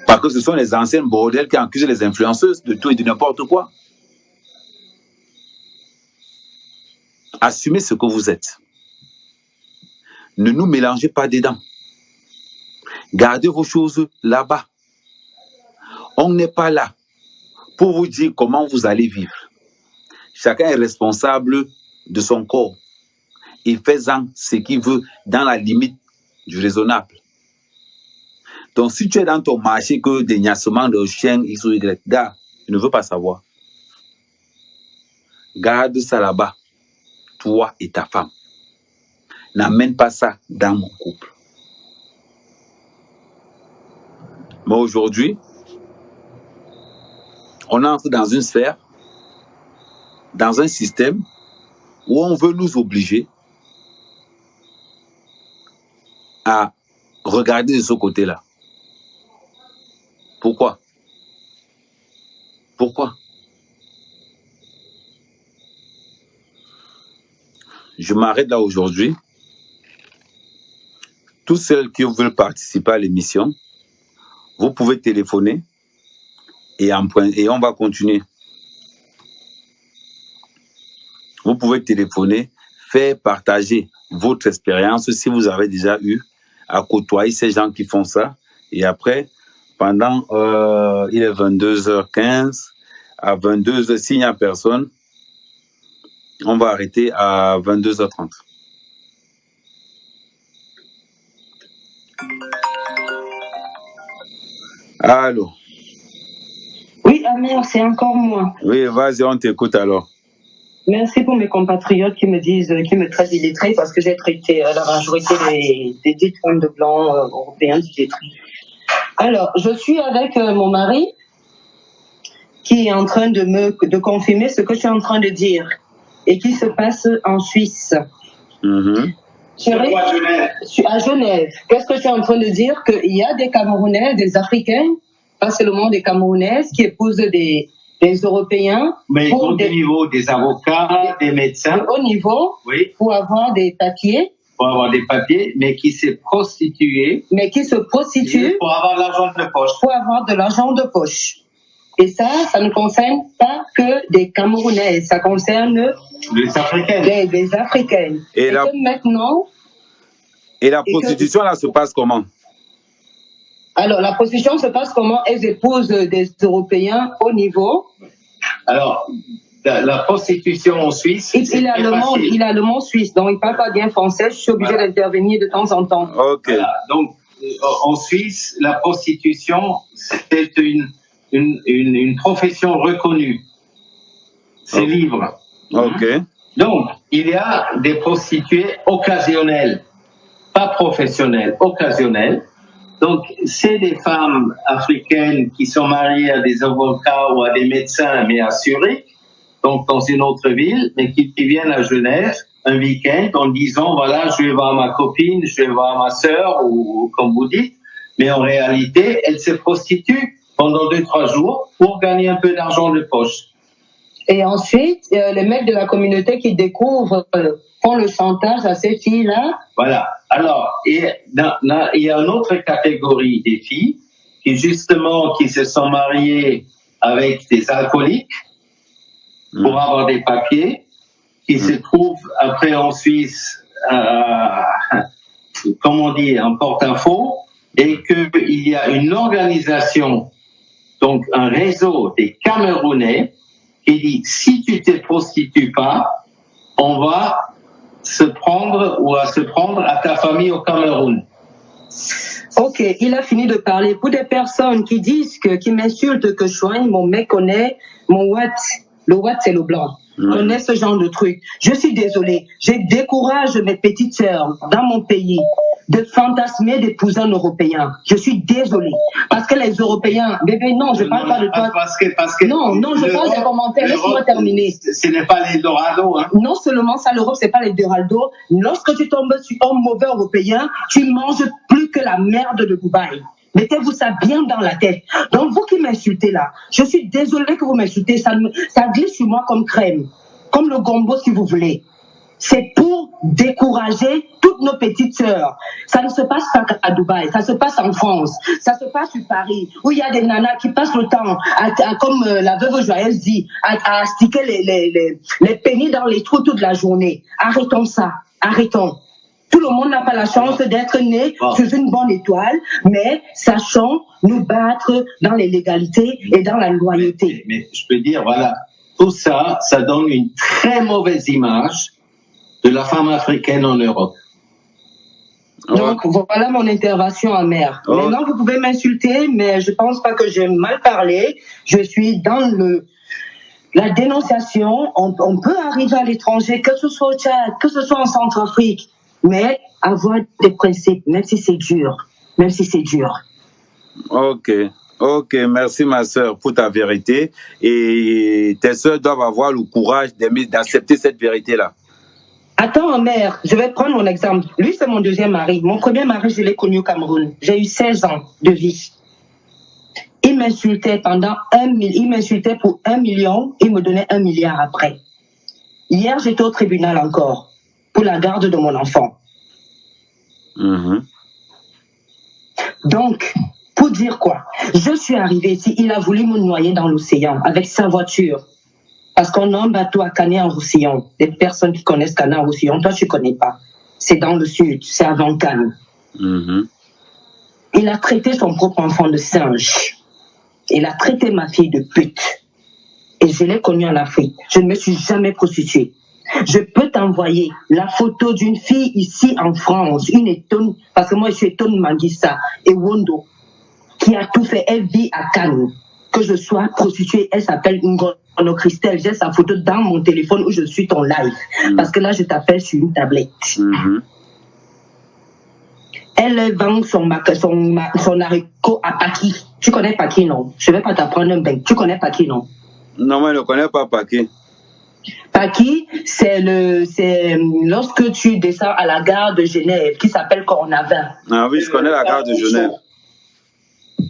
parce que ce sont les anciens bordels qui accusent les influenceuses de tout et de n'importe quoi? Assumez ce que vous êtes. Ne nous mélangez pas dedans. Gardez vos choses là-bas. On n'est pas là pour vous dire comment vous allez vivre. Chacun est responsable de son corps et faisant ce qu'il veut dans la limite du raisonnable. Donc, si tu es dans ton marché que des gnassements de chiens, X ou Y, gars, je ne veux pas savoir. Garde ça là-bas, toi et ta femme. N'amène pas ça dans mon couple. Mais aujourd'hui, on entre dans une sphère, dans un système où on veut nous obliger à regarder de ce côté-là. Pourquoi? Pourquoi? Je m'arrête là aujourd'hui. Tous ceux qui veulent participer à l'émission, vous pouvez téléphoner et on va continuer. Vous pouvez téléphoner, faire partager votre expérience si vous avez déjà eu à côtoyer ces gens qui font ça. Et après, pendant, il est 22h15, à 22h, s'il n'y a personne, on va arrêter à 22h30. Allô? Oui, Amer, c'est encore moi. Oui, vas-y, on t'écoute alors. Merci pour mes compatriotes qui me traitent d'illettré parce que j'ai traité la majorité des dites femmes de blanc européens d'illettrés. Alors, je suis avec mon mari qui est en train de confirmer ce que je suis en train de dire et qui se passe en Suisse. Chérie, je suis à Genève. Qu'est-ce que je suis en train de dire? Qu'il y a des Camerounais, des Africains, pas seulement des Camerounaises, qui épousent des Européens. Mais au niveau des avocats, des médecins. Au niveau, oui, pour avoir des papiers pour avoir des papiers, mais qui s'est prostituée mais qui se prostituent pour avoir de l'argent de poche. pour avoir de l'argent de poche. Et ça ne concerne pas que des Camerounais, ça concerne Les Africains. des Africaines. Et la- que maintenant, Et la que- prostitution, là, se passe comment? alors la prostitution se passe comment? Elles épousent des Européens au niveau. Alors, la prostitution en Suisse, Il c'est a très le monde, facile. il a le mot suisse, donc il parle pas bien français. Je suis obligée Voilà. d'intervenir de temps en temps. Ok. Voilà. Donc, en Suisse, la prostitution, c'est une profession reconnue. C'est Oh. libre. Ok. Donc, il y a des prostituées occasionnelles, pas professionnelles, occasionnelles. Donc, c'est des femmes africaines qui sont mariées à des avocats ou à des médecins, mais à Zurich, donc dans une autre ville, mais qui viennent à Genève un week-end en disant, voilà, je vais voir ma copine, je vais voir ma sœur, ou comme vous dites, mais en réalité, elles se prostituent pendant 2-3 jours pour gagner un peu d'argent de poche. Et ensuite, les mecs de la communauté qui découvrent font le chantage à ces filles-là. Voilà. Alors, il y a une autre catégorie des filles qui justement qui se sont mariées avec des alcooliques pour avoir des papiers, qui se trouvent après en Suisse, comme on dit, en porte-à-faux, et qu'il y a une organisation, donc un réseau des Camerounais qui dit si tu te prostitues pas, on va se prendre à ta famille au Cameroun. Ok, il a fini de parler. Pour des personnes qui disent qui m'insultent que Chouin, mon mec connaît mon Watt. Le Watt, c'est le blanc. Connaît ce genre de truc. Je suis désolée. Je décourage mes petites sœurs dans mon pays de fantasmer d'épouser un Européen. Je suis désolée. Parce que les Européens, bébé, non, je parle pas de toi. Parce que Non, je parle des commentaires. Laisse-moi terminer. Ce n'est pas l'Eldorado, hein. Non seulement ça, l'Europe, c'est pas l'Eldorado. Lorsque tu tombes sur un mauvais Européen, tu manges plus que la merde de Dubaï. Mettez-vous ça bien dans la tête. Donc, vous qui m'insultez là, je suis désolée que vous m'insultez. Ça glisse sur moi comme crème. Comme le gombo, si vous voulez. C'est pour décourager toutes nos petites sœurs. Ça ne se passe pas à Dubaï, ça se passe en France, ça se passe sur Paris, où il y a des nanas qui passent le temps, comme la veuve Joyeuse dit, à sticker les pénis dans les trous toute la journée. Arrêtons ça, arrêtons. Tout le monde n'a pas la chance d'être né sous une bonne étoile, mais sachons nous battre dans les légalités et dans la loyauté. Mais je peux dire, voilà, tout ça, ça donne une très mauvaise image de la femme africaine en Europe. Donc, voilà mon intervention amère. Maintenant, vous pouvez m'insulter, mais je pense pas que j'ai mal parlé. Je suis dans la dénonciation. On peut arriver à l'étranger, que ce soit au Tchad, que ce soit en Centrafrique, mais avoir des principes, même si c'est dur. Même si c'est dur. Ok, merci ma sœur pour ta vérité. Et tes sœurs doivent avoir le courage d'accepter cette vérité-là. Attends, mère, je vais prendre mon exemple. Lui, c'est mon deuxième mari. Mon premier mari, je l'ai connu au Cameroun. J'ai eu 16 ans de vie. Il m'insultait il m'insultait pour 1 million, il me donnait 1 milliard après. Hier, j'étais au tribunal encore pour la garde de mon enfant. Donc, pour dire quoi? Je suis arrivée ici, il a voulu me noyer dans l'océan avec sa voiture. Parce qu'on a un bateau à Canet-en-Roussillon. Des personnes qui connaissent Canet-en-Roussillon, toi tu connais pas. C'est dans le sud, c'est avant Cannes. Il a traité son propre enfant de singe. Il a traité ma fille de pute. Et je l'ai connue en Afrique. Je ne me suis jamais prostituée. Je peux t'envoyer la photo d'une fille ici en France, une Etone, parce que moi je suis Etone Manguissa et Wondo, qui a tout fait. Elle vit à Cannes. Que je sois prostituée, elle s'appelle Ngono Christelle. J'ai sa photo dans mon téléphone où je suis ton live. Parce que là, je t'appelle sur une tablette. Elle vend son haricot à Paki. Tu connais Paki, non? Je ne vais pas t'apprendre un bain. Tu connais Paki, non? Non, moi, je ne connais pas Paki. Paki, c'est lorsque tu descends à la gare de Genève, qui s'appelle Cornavin. Ah oui, je connais la gare de Genève.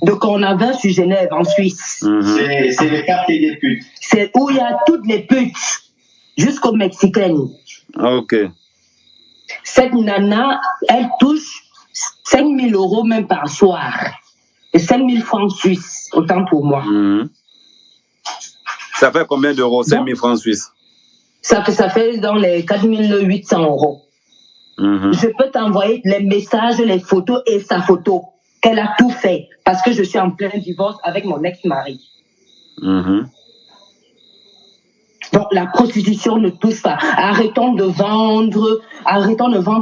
De Cornavin sur Genève, en Suisse. C'est le quartier des putes. C'est où il y a toutes les putes, jusqu'aux Mexicaines. Ok. Cette nana, elle touche 5 000 € même par soir. Et 5 000 francs suisses, autant pour moi. Ça fait combien d'euros, 5 000 francs suisses? Ça fait dans les 4 800 €. Je peux t'envoyer les messages, les photos et sa photo. Qu'elle a tout fait. Parce que je suis en plein divorce avec mon ex-mari. Donc la prostitution ne touche pas. Arrêtons de vendre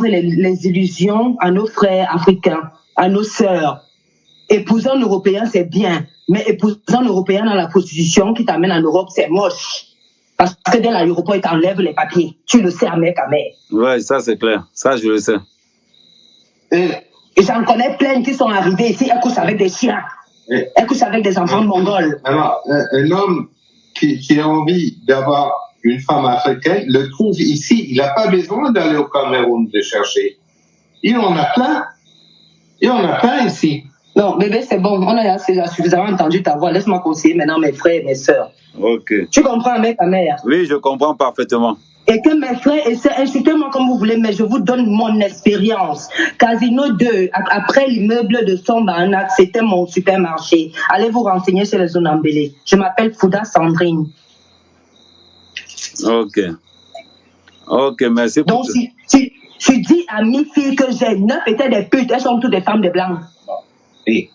les illusions à nos frères africains, à nos sœurs. Épouser un Européen, c'est bien. Mais épouser un Européen dans la prostitution qui t'amène en Europe, c'est moche. Parce que dès l'aéroport, ils t'enlèvent les papiers. Tu le sais, mec, à mère. Ouais, ça c'est clair. Ça, je le sais. Et j'en connais plein qui sont arrivés ici, elles couchent avec des chiens. Elles couchent avec des enfants mongols. Alors, un homme qui a envie d'avoir une femme africaine le trouve ici. Il n'a pas besoin d'aller au Cameroun de chercher. Il en a plein. Il en a plein ici. Non, bébé, c'est bon. On a suffisamment entendu ta voix. Laisse-moi conseiller maintenant mes frères et mes sœurs. Ok. Tu comprends, mec, ta mère? Oui, je comprends parfaitement. Et que mes frères et sœurs, insultez-moi comme vous voulez, mais je vous donne mon expérience. Casino 2, après l'immeuble de Sombanac, c'était mon supermarché. Allez vous renseigner sur les zones embellées. Je m'appelle Fouda Sandrine. Ok. Ok, merci pour Donc, si tu dis à mes filles que j'ai 9 étaient des putes, elles sont toutes des femmes de blancs. Oui.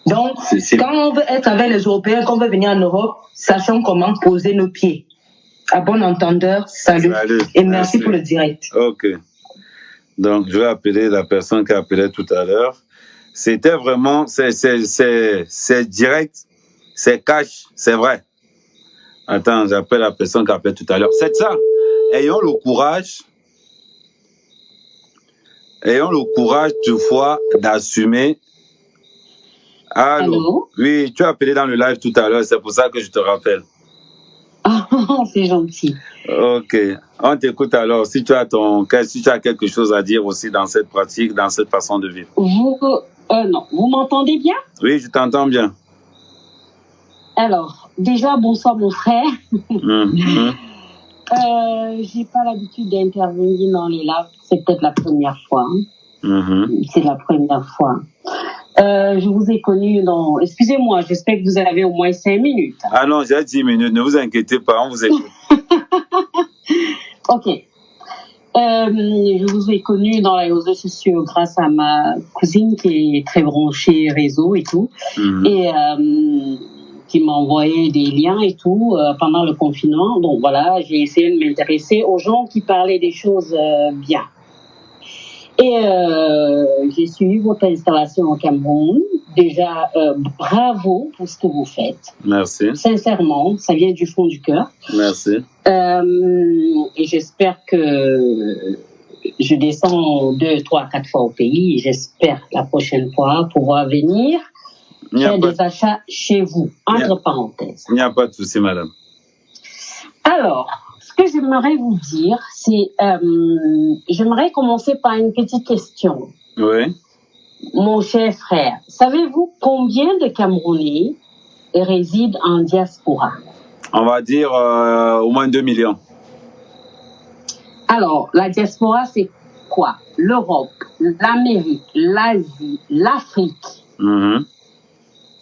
Donc, quand on veut être avec les Européens, qu'on veut venir en Europe, sachons comment poser nos pieds. À bon entendeur, salut. Et merci pour le direct. Ok. Donc, je vais appeler la personne qui a appelé tout à l'heure. C'était vraiment, c'est direct, c'est cash, c'est vrai. Attends, j'appelle la personne qui a appelé tout à l'heure. C'est ça. Ayons le courage, toutefois, d'assumer. Allô? Oui, tu as appelé dans le live tout à l'heure, c'est pour ça que je te rappelle. Ah, c'est gentil. Ok. On t'écoute alors. Si tu as quelque chose à dire aussi dans cette pratique, dans cette façon de vivre. Non. Vous m'entendez bien? Oui, je t'entends bien. Alors, déjà, bonsoir mon frère. J'ai pas l'habitude d'intervenir dans les lives. C'est peut-être la première fois. C'est la première fois. Je vous ai connu dans... Excusez-moi, j'espère que vous avez au moins 5 minutes. Ah non, j'ai 10 minutes. Ne vous inquiétez pas, on vous écoute. Ok. Je vous ai connu dans les réseaux sociaux grâce à ma cousine qui est très branchée réseau et tout. Et qui m'a envoyé des liens et tout pendant le confinement. Donc voilà, j'ai essayé de m'intéresser aux gens qui parlaient des choses bien. Et j'ai suivi votre installation au Cameroun. Déjà, bravo pour ce que vous faites. Merci. Sincèrement, ça vient du fond du cœur. Merci. Et j'espère que je descends 2, 3, 4 fois au pays. J'espère la prochaine fois pouvoir venir faire des achats chez vous, entre parenthèses. Il n'y a pas de souci, madame. Alors, ce que j'aimerais vous dire, c'est, j'aimerais commencer par une petite question. Oui. Mon cher frère, savez-vous combien de Camerounais résident en diaspora? On va dire au moins 2 millions. Alors, la diaspora, c'est quoi? L'Europe, l'Amérique, l'Asie, l'Afrique.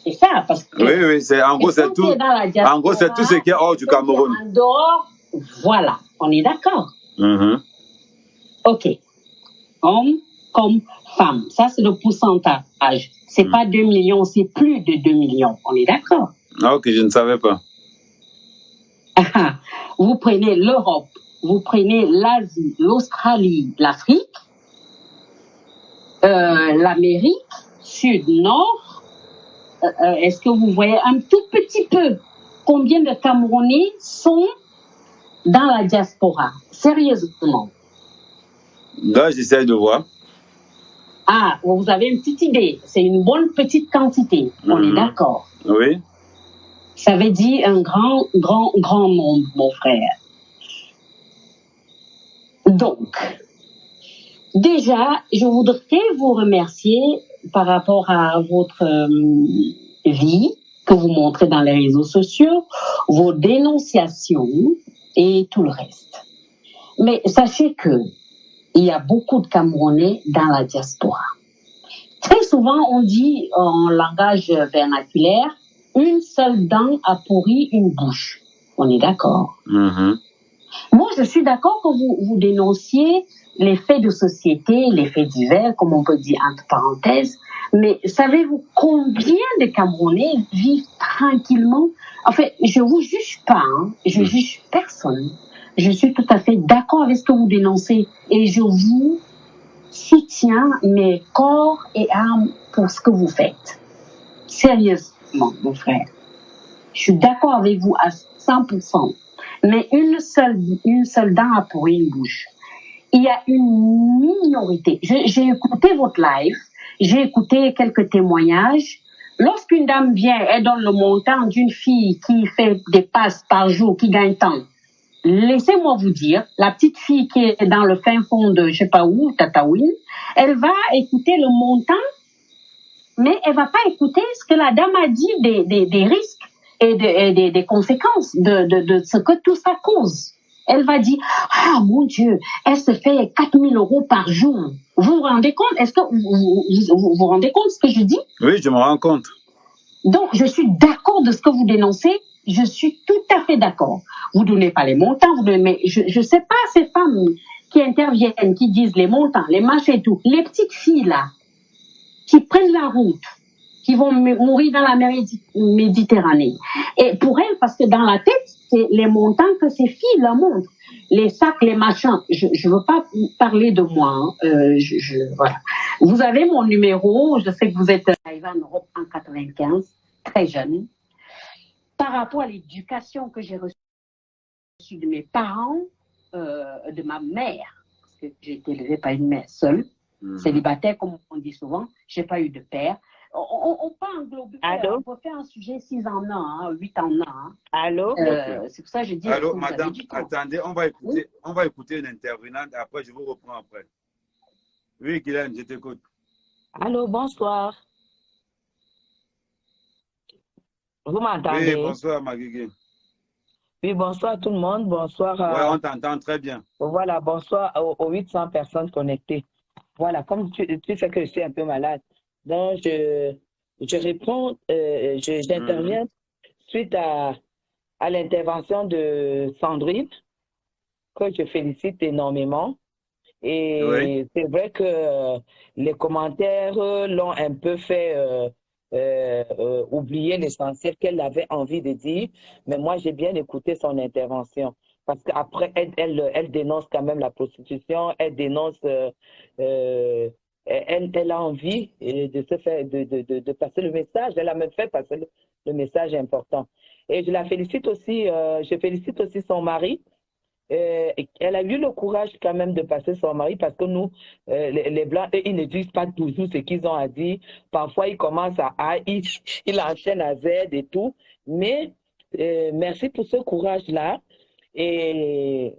C'est ça, parce que... Oui, c'est, en gros, c'est tout. En gros, c'est tout ce qui est hors du Cameroun. En dehors, voilà, on est d'accord. Ok. Homme comme femme, ça c'est le pourcentage. C'est pas 2 millions, c'est plus de 2 millions. On est d'accord? Ah, ok, je ne savais pas. Vous prenez l'Europe, vous prenez l'Asie, l'Australie, l'Afrique, l'Amérique, Sud, Nord. Est-ce que vous voyez un tout petit peu combien de Camerounais sont dans la diaspora? Sérieusement. Là, j'essaie de voir. Ah, vous avez une petite idée. C'est une bonne petite quantité. On est d'accord. Oui. Ça veut dire un grand nombre, mon frère. Donc, déjà, je voudrais vous remercier par rapport à votre vie que vous montrez dans les réseaux sociaux, vos dénonciations et tout le reste. Mais sachez que il y a beaucoup de Camerounais dans la diaspora. Très souvent, on dit en langage vernaculaire, une seule dent a pourri une bouche. On est d'accord. Moi, je suis d'accord que vous dénonciez les faits de société, les faits divers, comme on peut dire entre parenthèses, mais savez-vous combien de Camerounais vivent tranquillement? En fait, je vous juge pas, hein, je juge personne. Je suis tout à fait d'accord avec ce que vous dénoncez et je vous soutiens mes corps et âme pour ce que vous faites. Sérieusement, mon frère. Je suis d'accord avec vous à 100%. Mais une seule dent a pourri une bouche. Il y a une minorité. J'ai écouté votre live, j'ai écouté quelques témoignages. Lorsqu'une dame vient, elle donne le montant d'une fille qui fait des passes par jour, qui gagne tant. Laissez-moi vous dire, la petite fille qui est dans le fin fond de je sais pas où, Tataouine, elle va écouter le montant, mais elle va pas écouter ce que la dame a dit des risques et des conséquences de ce que tout ça cause. Elle va dire, ah mon Dieu, elle se fait 4 000 € par jour. Vous vous rendez compte? Est-ce que vous vous rendez compte de ce que je dis? Oui, je me rends compte. Donc, je suis d'accord de ce que vous dénoncez. Je suis tout à fait d'accord. Vous donnez pas les montants, mais je sais pas ces femmes qui interviennent, qui disent les montants, les machins et tout. Les petites filles là, qui prennent la route, qui vont mourir dans la mer Méditerranée. Et pour elles, parce que dans la tête, c'est les montants que ces filles leur montrent. Les sacs, les machins. Je veux pas parler de moi. Hein. Voilà. Vous avez mon numéro. Je sais que vous êtes arrivé en Europe en 95, très jeune. Par rapport à l'éducation que j'ai reçue de mes parents, de ma mère, parce que j'ai été élevée par une mère seule, célibataire, comme on dit souvent, j'ai pas eu de père. On peut englober, on peut faire un sujet 6 en 1, 8 en 1. Hein. Allô? C'est pour ça que je dis. Allô, madame, attendez, on va écouter une intervenante, après je vous reprends après. Oui, Guylaine, je t'écoute. Allô, bonsoir. Vous m'entendez? Oui, bonsoir, Maguigui. Oui, bonsoir tout le monde. Bonsoir. Oui, on t'entend très bien. Voilà, bonsoir aux 800 personnes connectées. Voilà, comme tu sais que je suis un peu malade. Donc, je réponds, j'interviens suite à l'intervention de Sandrine, que je félicite énormément. Et c'est vrai que les commentaires l'ont un peu fait oublier l'essentiel qu'elle avait envie de dire. Mais moi, j'ai bien écouté son intervention. Parce qu'après, elle dénonce quand même la prostitution, elle dénonce, elle a envie de se faire, de passer le message. Elle a même fait passer le message important. Et je la félicite aussi, je félicite aussi son mari. Elle a eu le courage quand même de passer son mari parce que nous, les Blancs, eux, ils ne disent pas toujours ce qu'ils ont à dire. Parfois, ils commencent à A, ils enchaînent à Z et tout. Mais merci pour ce courage-là. Et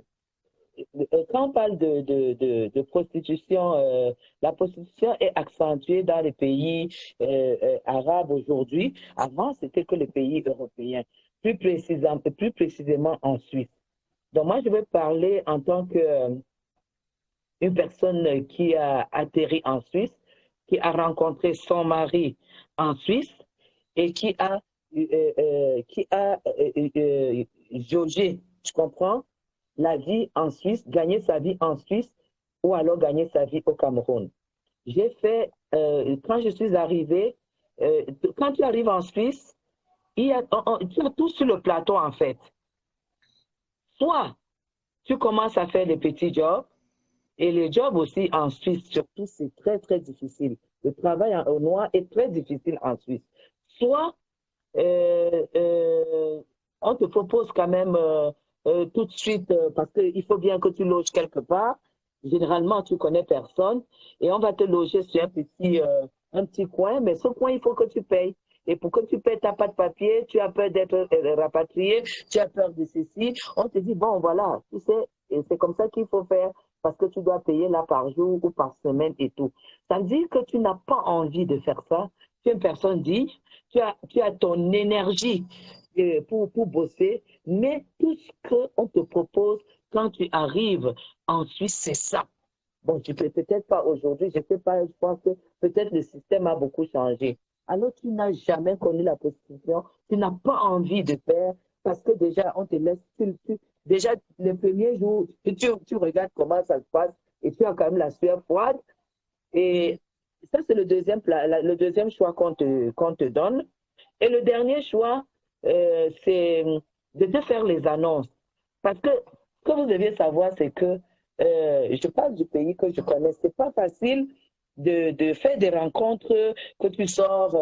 quand on parle de prostitution, la prostitution est accentuée dans les pays arabes aujourd'hui. Avant, c'était que les pays européens, plus précisément en Suisse. Donc moi, je vais parler en tant que une personne qui a atterri en Suisse, qui a rencontré son mari en Suisse et qui a jaugé, tu comprends, la vie en Suisse, gagner sa vie en Suisse ou alors gagner sa vie au Cameroun. J'ai fait, quand je suis arrivée, quand tu arrives en Suisse, tu as tout sur le plateau en fait. Soit tu commences à faire des petits jobs, et les jobs aussi en Suisse, surtout, c'est très, très difficile. Le travail au noir est très difficile en Suisse. Soit on te propose quand même tout de suite, parce qu'il faut bien que tu loges quelque part. Généralement, tu connais personne, et on va te loger sur un petit coin, mais ce coin, il faut que tu payes. Et pour que tu payes, tu n'as pas de papier, tu as peur d'être rapatrié, tu as peur de ceci. On te dit, bon, voilà, tu sais, c'est comme ça qu'il faut faire parce que tu dois payer là par jour ou par semaine et tout. Ça veut dire que tu n'as pas envie de faire ça. Tu es une personne digne, tu as ton énergie pour bosser, mais tout ce qu'on te propose quand tu arrives en Suisse, c'est ça. Bon, je peux peut-être pas aujourd'hui, je sais pas, je pense que peut-être le système a beaucoup changé. Alors, tu n'as jamais connu la prostitution, tu n'as pas envie de faire, parce que déjà, on te laisse, déjà, le premier jour, tu regardes comment ça se passe, et tu as quand même la sueur froide, et ça, c'est le deuxième, le deuxième choix qu'on te donne. Et le dernier choix, c'est de te faire les annonces. Parce que ce que vous deviez savoir, c'est que je parle du pays que je connais. C'est pas facile de faire des rencontres, que tu sors,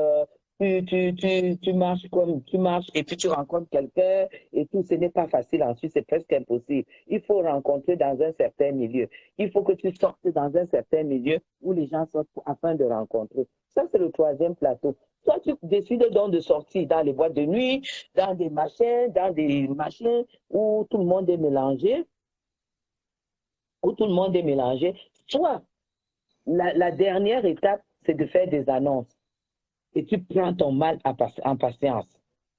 tu marches comme tu marches et puis tu rencontres quelqu'un et tout. Ce n'est pas facile ensuite, c'est presque impossible. Il faut rencontrer dans un certain milieu. Il faut que tu sortes dans un certain milieu où les gens sortent afin de rencontrer. Ça, c'est le troisième plateau. Toi, tu décides donc de sortir dans les boîtes de nuit, dans des machins où tout le monde est mélangé, Soit la dernière étape, c'est de faire des annonces. Et tu prends ton mal en patience.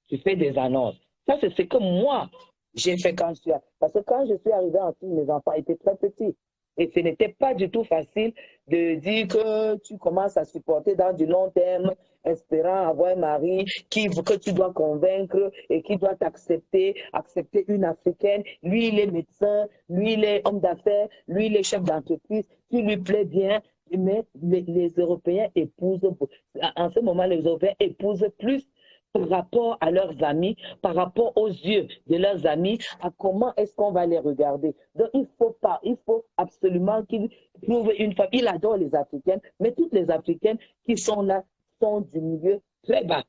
Tu fais des annonces. Ça, c'est ce que moi, j'ai fait quand je suis arrivée. Parce que quand je suis arrivée en Suisse, mes enfants étaient très petits. Et ce n'était pas du tout facile de dire que tu commences à supporter dans du long terme, espérant avoir un mari que tu dois convaincre et qui doit t'accepter, accepter une Africaine. Lui, il est médecin, lui, il est homme d'affaires, lui, il est chef d'entreprise, tu lui plais bien. Mais les Européens épousent, en ce moment, les Européens épousent plus par rapport à leurs amis, par rapport aux yeux de leurs amis, à comment est-ce qu'on va les regarder. Donc, il faut absolument qu'il trouve une femme. Il adore les Africaines, mais toutes les Africaines qui sont là sont du milieu très bas.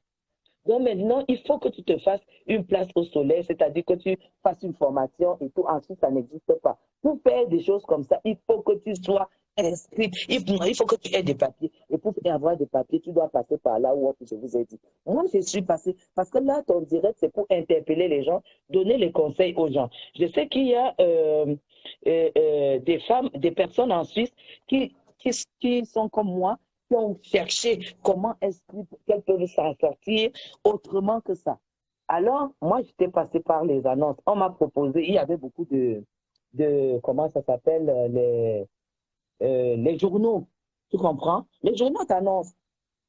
Donc maintenant, il faut que tu te fasses une place au soleil, c'est-à-dire que tu fasses une formation et tout. Ensuite, ça n'existe pas. Pour faire des choses comme ça, il faut que tu sois inscrite. Il faut que tu aies des papiers. Et pour avoir des papiers, tu dois passer par là où je vous ai dit. Moi, je suis passée, parce que là, ton direct, c'est pour interpeller les gens, donner les conseils aux gens. Je sais qu'il y a des femmes, des personnes en Suisse qui sont comme moi, qui ont cherché comment est-ce qu'elles peuvent s'en sortir autrement que ça. Alors, moi, j'étais passée par les annonces. On m'a proposé, il y avait beaucoup de comment ça s'appelle, les journaux. Tu comprends? Les journaux d'annonces.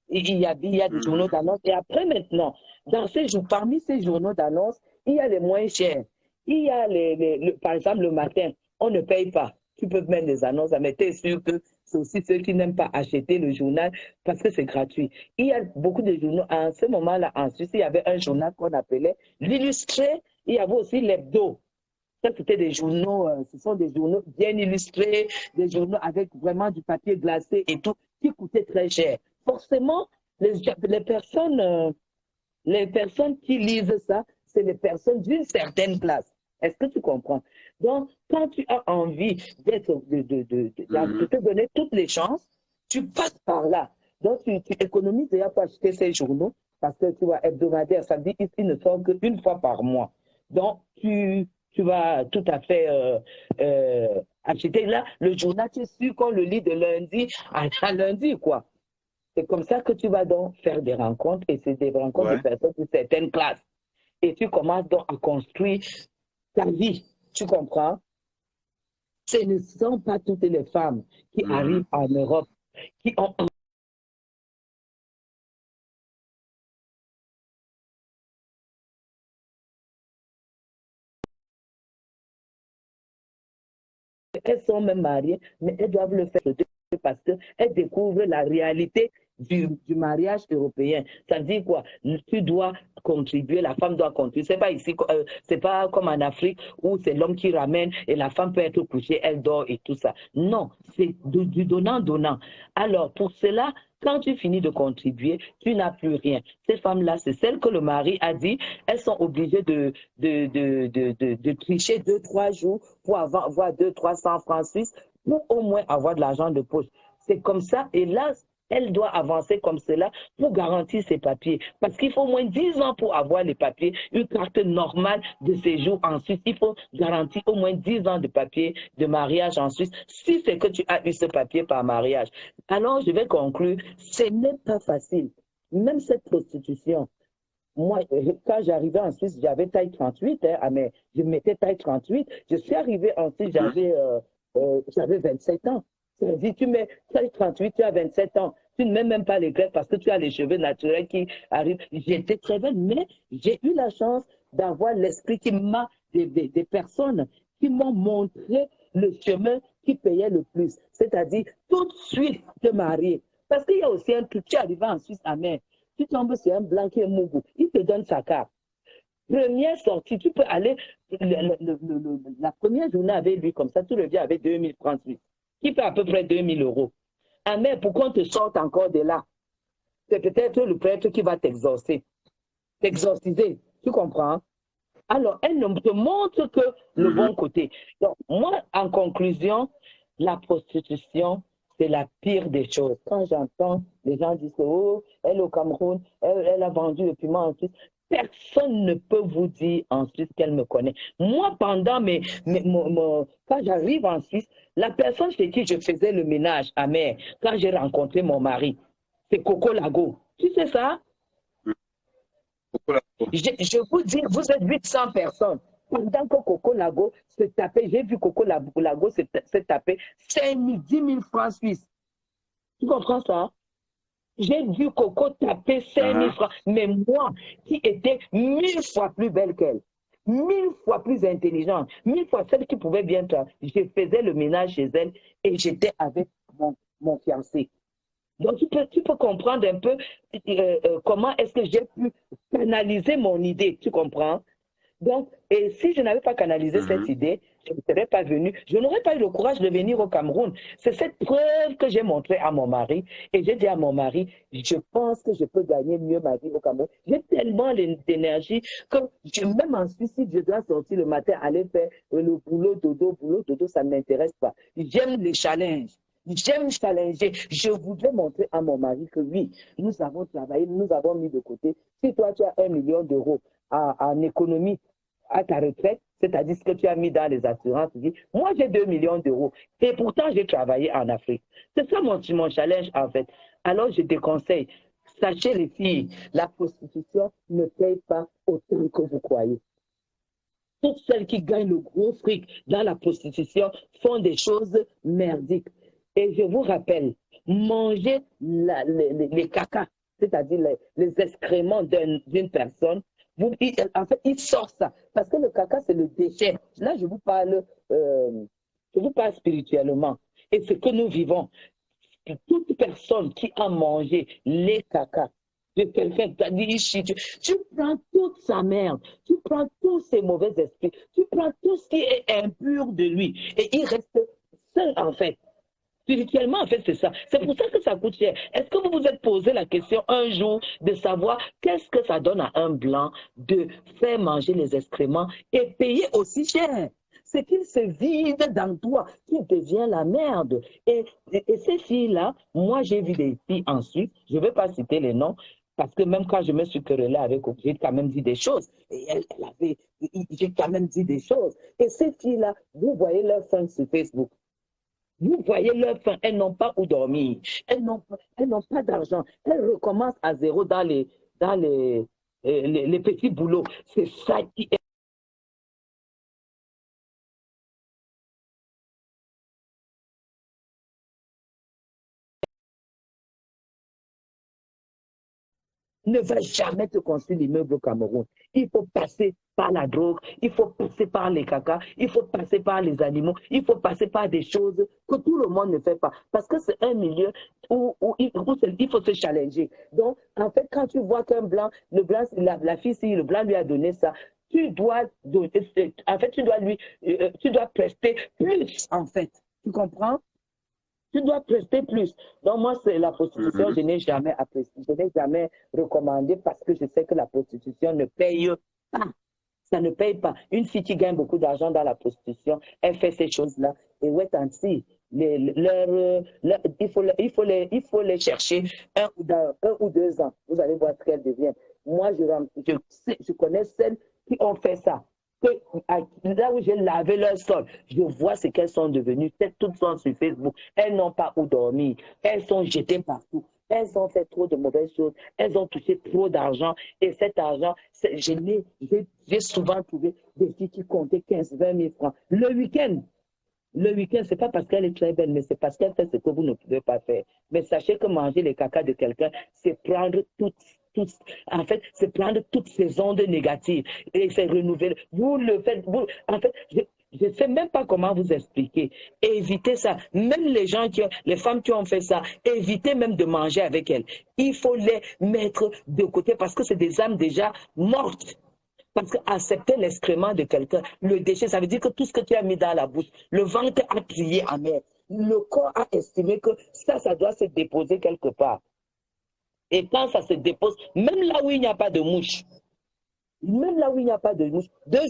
Il y a des journaux d'annonces. Et après, maintenant, parmi ces journaux d'annonces, il y a les moins chers. Il y a par exemple, le matin, on ne paye pas. Tu peux mettre des annonces, mais tu es sûr que c'est aussi ceux qui n'aiment pas acheter le journal parce que c'est gratuit. Il y a beaucoup de journaux. À ce moment-là, en Suisse, il y avait un journal qu'on appelait l'illustré. Il y avait aussi l'hebdo. Ça, c'était des journaux, ce sont des journaux bien illustrés, des journaux avec vraiment du papier glacé et tout, qui coûtaient très cher. Forcément, les personnes qui lisent ça, c'est les personnes d'une certaine classe. Est-ce que tu comprends? Donc, quand tu as envie de te donner toutes les chances, tu passes par là. Donc, tu économises déjà pour acheter ces journaux, parce que tu vois, hebdomadaire, ça veut dire qu'ils ne sortent qu'une fois par mois. Donc, tu vas tout à fait acheter là. Le journal, tu es sûr qu'on le lit de lundi à lundi, quoi. C'est comme ça que tu vas donc faire des rencontres, et c'est des rencontres de personnes de certaines classes. Et tu commences donc à construire ta vie. Tu comprends? Ce ne sont pas toutes les femmes qui arrivent en Europe, qui ont elles sont même mariées, mais elles doivent le faire parce qu'elles découvrent la réalité du mariage européen. Ça dit quoi? Tu dois contribuer, la femme doit contribuer. C'est pas ici, c'est pas comme en Afrique où c'est l'homme qui ramène et la femme peut être couchée, elle dort et tout ça. Non, c'est du donnant-donnant. Alors, pour cela, quand tu finis de contribuer, tu n'as plus rien. Ces femmes-là, c'est celles que le mari a dit, elles sont obligées de tricher 2-3 jours pour avoir 200-300 francs suisses pour au moins avoir de l'argent de poche. C'est comme ça. Et là, elle doit avancer comme cela pour garantir ses papiers. Parce qu'il faut au moins 10 ans pour avoir les papiers. Une carte normale de séjour en Suisse, il faut garantir au moins 10 ans de papiers de mariage en Suisse, si c'est que tu as eu ce papier par mariage. Alors, je vais conclure. Ce n'est pas facile. Même cette prostitution. Moi, quand j'arrivais en Suisse, j'avais taille 38, mais je mettais taille 38. Je suis arrivée en Suisse, j'avais 27 ans. Ça veut dire, tu as 38, tu as 27 ans. Tu ne mets même pas les greffes parce que tu as les cheveux naturels qui arrivent. J'étais très belle, mais j'ai eu la chance d'avoir l'esprit qui m'a, des personnes qui m'ont montré le chemin qui payait le plus. C'est-à-dire, tout de suite te marier. Parce qu'il y a aussi un truc, tu arrives en Suisse amère, tu tombes sur un blanc qui est mougou, il te donne sa carte. Première sortie, tu peux aller, la première journée avec lui comme ça, tu reviens avec 2000 francs suisses, qui fait à peu près 2000 euros. Ah mais pourquoi on te sorte encore de là? C'est peut-être le prêtre qui va t'exorciser, tu comprends? Alors, elle ne te montre que le bon côté. Donc, moi, en conclusion, la prostitution, c'est la pire des choses. Quand j'entends les gens dire, oh, elle au Cameroun, elle a vendu le piment en Suisse, personne ne peut vous dire en Suisse qu'elle me connaît. Moi, pendant quand j'arrive en Suisse, la personne chez qui je faisais le ménage à mer, quand j'ai rencontré mon mari, c'est Coco Lago. Tu sais ça? Je vous dis, vous êtes 800 personnes. Pendant que Coco Lago se tapait, j'ai vu Coco Lago se taper 5 000, 10 000 francs suisses. Tu comprends ça? J'ai vu Coco taper 5 000 francs. Mais moi, qui étais 1000 fois plus belle qu'elle, 1000 fois plus intelligente, 1000 fois celle qui pouvait bien travailler, je faisais le ménage chez elle et j'étais avec mon fiancé. Donc, tu peux comprendre un peu comment est-ce que j'ai pu canaliser mon idée, tu comprends? Donc, et si je n'avais pas canalisé cette idée, je ne serais pas venue, je n'aurais pas eu le courage de venir au Cameroun. C'est cette preuve que j'ai montrée à mon mari. Et j'ai dit à mon mari, je pense que je peux gagner mieux ma vie au Cameroun. J'ai tellement d'énergie que même en Suisse, si je dois sortir le matin, aller faire le boulot, dodo, ça ne m'intéresse pas. J'aime les challenges. J'aime challenger. Je voudrais montrer à mon mari que oui, nous avons travaillé, nous avons mis de côté. Si toi, tu as 1 million d'euros en économie à ta retraite, c'est-à-dire ce que tu as mis dans les assurances, moi, j'ai 2 millions d'euros. Et pourtant, j'ai travaillé en Afrique. C'est ça mon challenge, en fait. Alors, je te conseille, sachez les filles, la prostitution ne paye pas autant que vous croyez. Toutes celles qui gagnent le gros fric dans la prostitution font des choses merdiques. Et je vous rappelle, manger les cacas, c'est-à-dire les excréments d'une personne, en fait, il sort ça. Parce que le caca, c'est le déchet. Là, je vous parle spirituellement. Et ce que nous vivons, toute personne qui a mangé les cacas de quelqu'un qui a dit ici, tu prends toute sa merde, tu prends tous ses mauvais esprits, tu prends tout ce qui est impur de lui. Et il reste seul, en fait. Spirituellement, en fait, c'est ça. C'est pour ça que ça coûte cher. Est-ce que vous vous êtes posé la question un jour de savoir qu'est-ce que ça donne à un blanc de faire manger les excréments et payer aussi cher? C'est qu'il se vide dans toi, tu deviens la merde. Et ces filles-là, moi j'ai vu des filles en Suisse, je ne vais pas citer les noms, parce que même quand je me suis querellée avec eux, j'ai quand même dit des choses. Et j'ai quand même dit des choses. Et ces filles-là, vous voyez leur fin sur Facebook. Vous voyez leur fin, elles n'ont pas où dormir, elles n'ont pas d'argent, elles recommencent à zéro dans les petits boulots. C'est ça qui est. Ne va jamais te construire l'immeuble au Cameroun. Il faut passer par la drogue, il faut passer par les cacas, il faut passer par les animaux, il faut passer par des choses que tout le monde ne fait pas. Parce que c'est un milieu où il faut se challenger. Donc, en fait, quand tu vois qu'un blanc, le blanc, la fille, si le blanc lui a donné ça, tu dois prester plus, en fait. Tu comprends? Tu dois prester plus. Donc, moi, c'est la prostitution, je n'ai jamais apprécié, je n'ai jamais recommandé parce que je sais que la prostitution ne paye pas. Ça ne paye pas. Une fille qui gagne beaucoup d'argent dans la prostitution, elle fait ces choses-là. Et ouais, tant si, il faut les chercher 1 ou 2 ans. Vous allez voir ce qu'elles deviennent. Moi, je connais celles qui ont fait ça. Là où j'ai lavé leur sol, je vois ce qu'elles sont devenues. Toutes sont sur Facebook. Elles n'ont pas où dormir. Elles sont jetées partout. Elles ont fait trop de mauvaises choses. Elles ont touché trop d'argent. Et cet argent, j'ai souvent trouvé des filles qui comptaient 15, 20 000 francs. Le week-end, Le week-end, c'est pas parce qu'elle est très belle, mais c'est parce qu'elle fait ce que vous ne pouvez pas faire. Mais sachez que manger les cacas de quelqu'un, c'est prendre en fait, c'est prendre toutes ces ondes négatives et c'est renouveler. Vous le faites, en fait, je ne sais même pas comment vous expliquer. Évitez ça. Même les femmes qui ont fait ça, évitez même de manger avec elles. Il faut les mettre de côté parce que c'est des âmes déjà mortes. Parce qu'accepter l'excrément de quelqu'un, le déchet, ça veut dire que tout ce que tu as mis dans la bouche, le ventre a crié amer. Le corps a estimé que ça doit se déposer quelque part. Et quand ça se dépose, même là où il n'y a pas de mouche, 2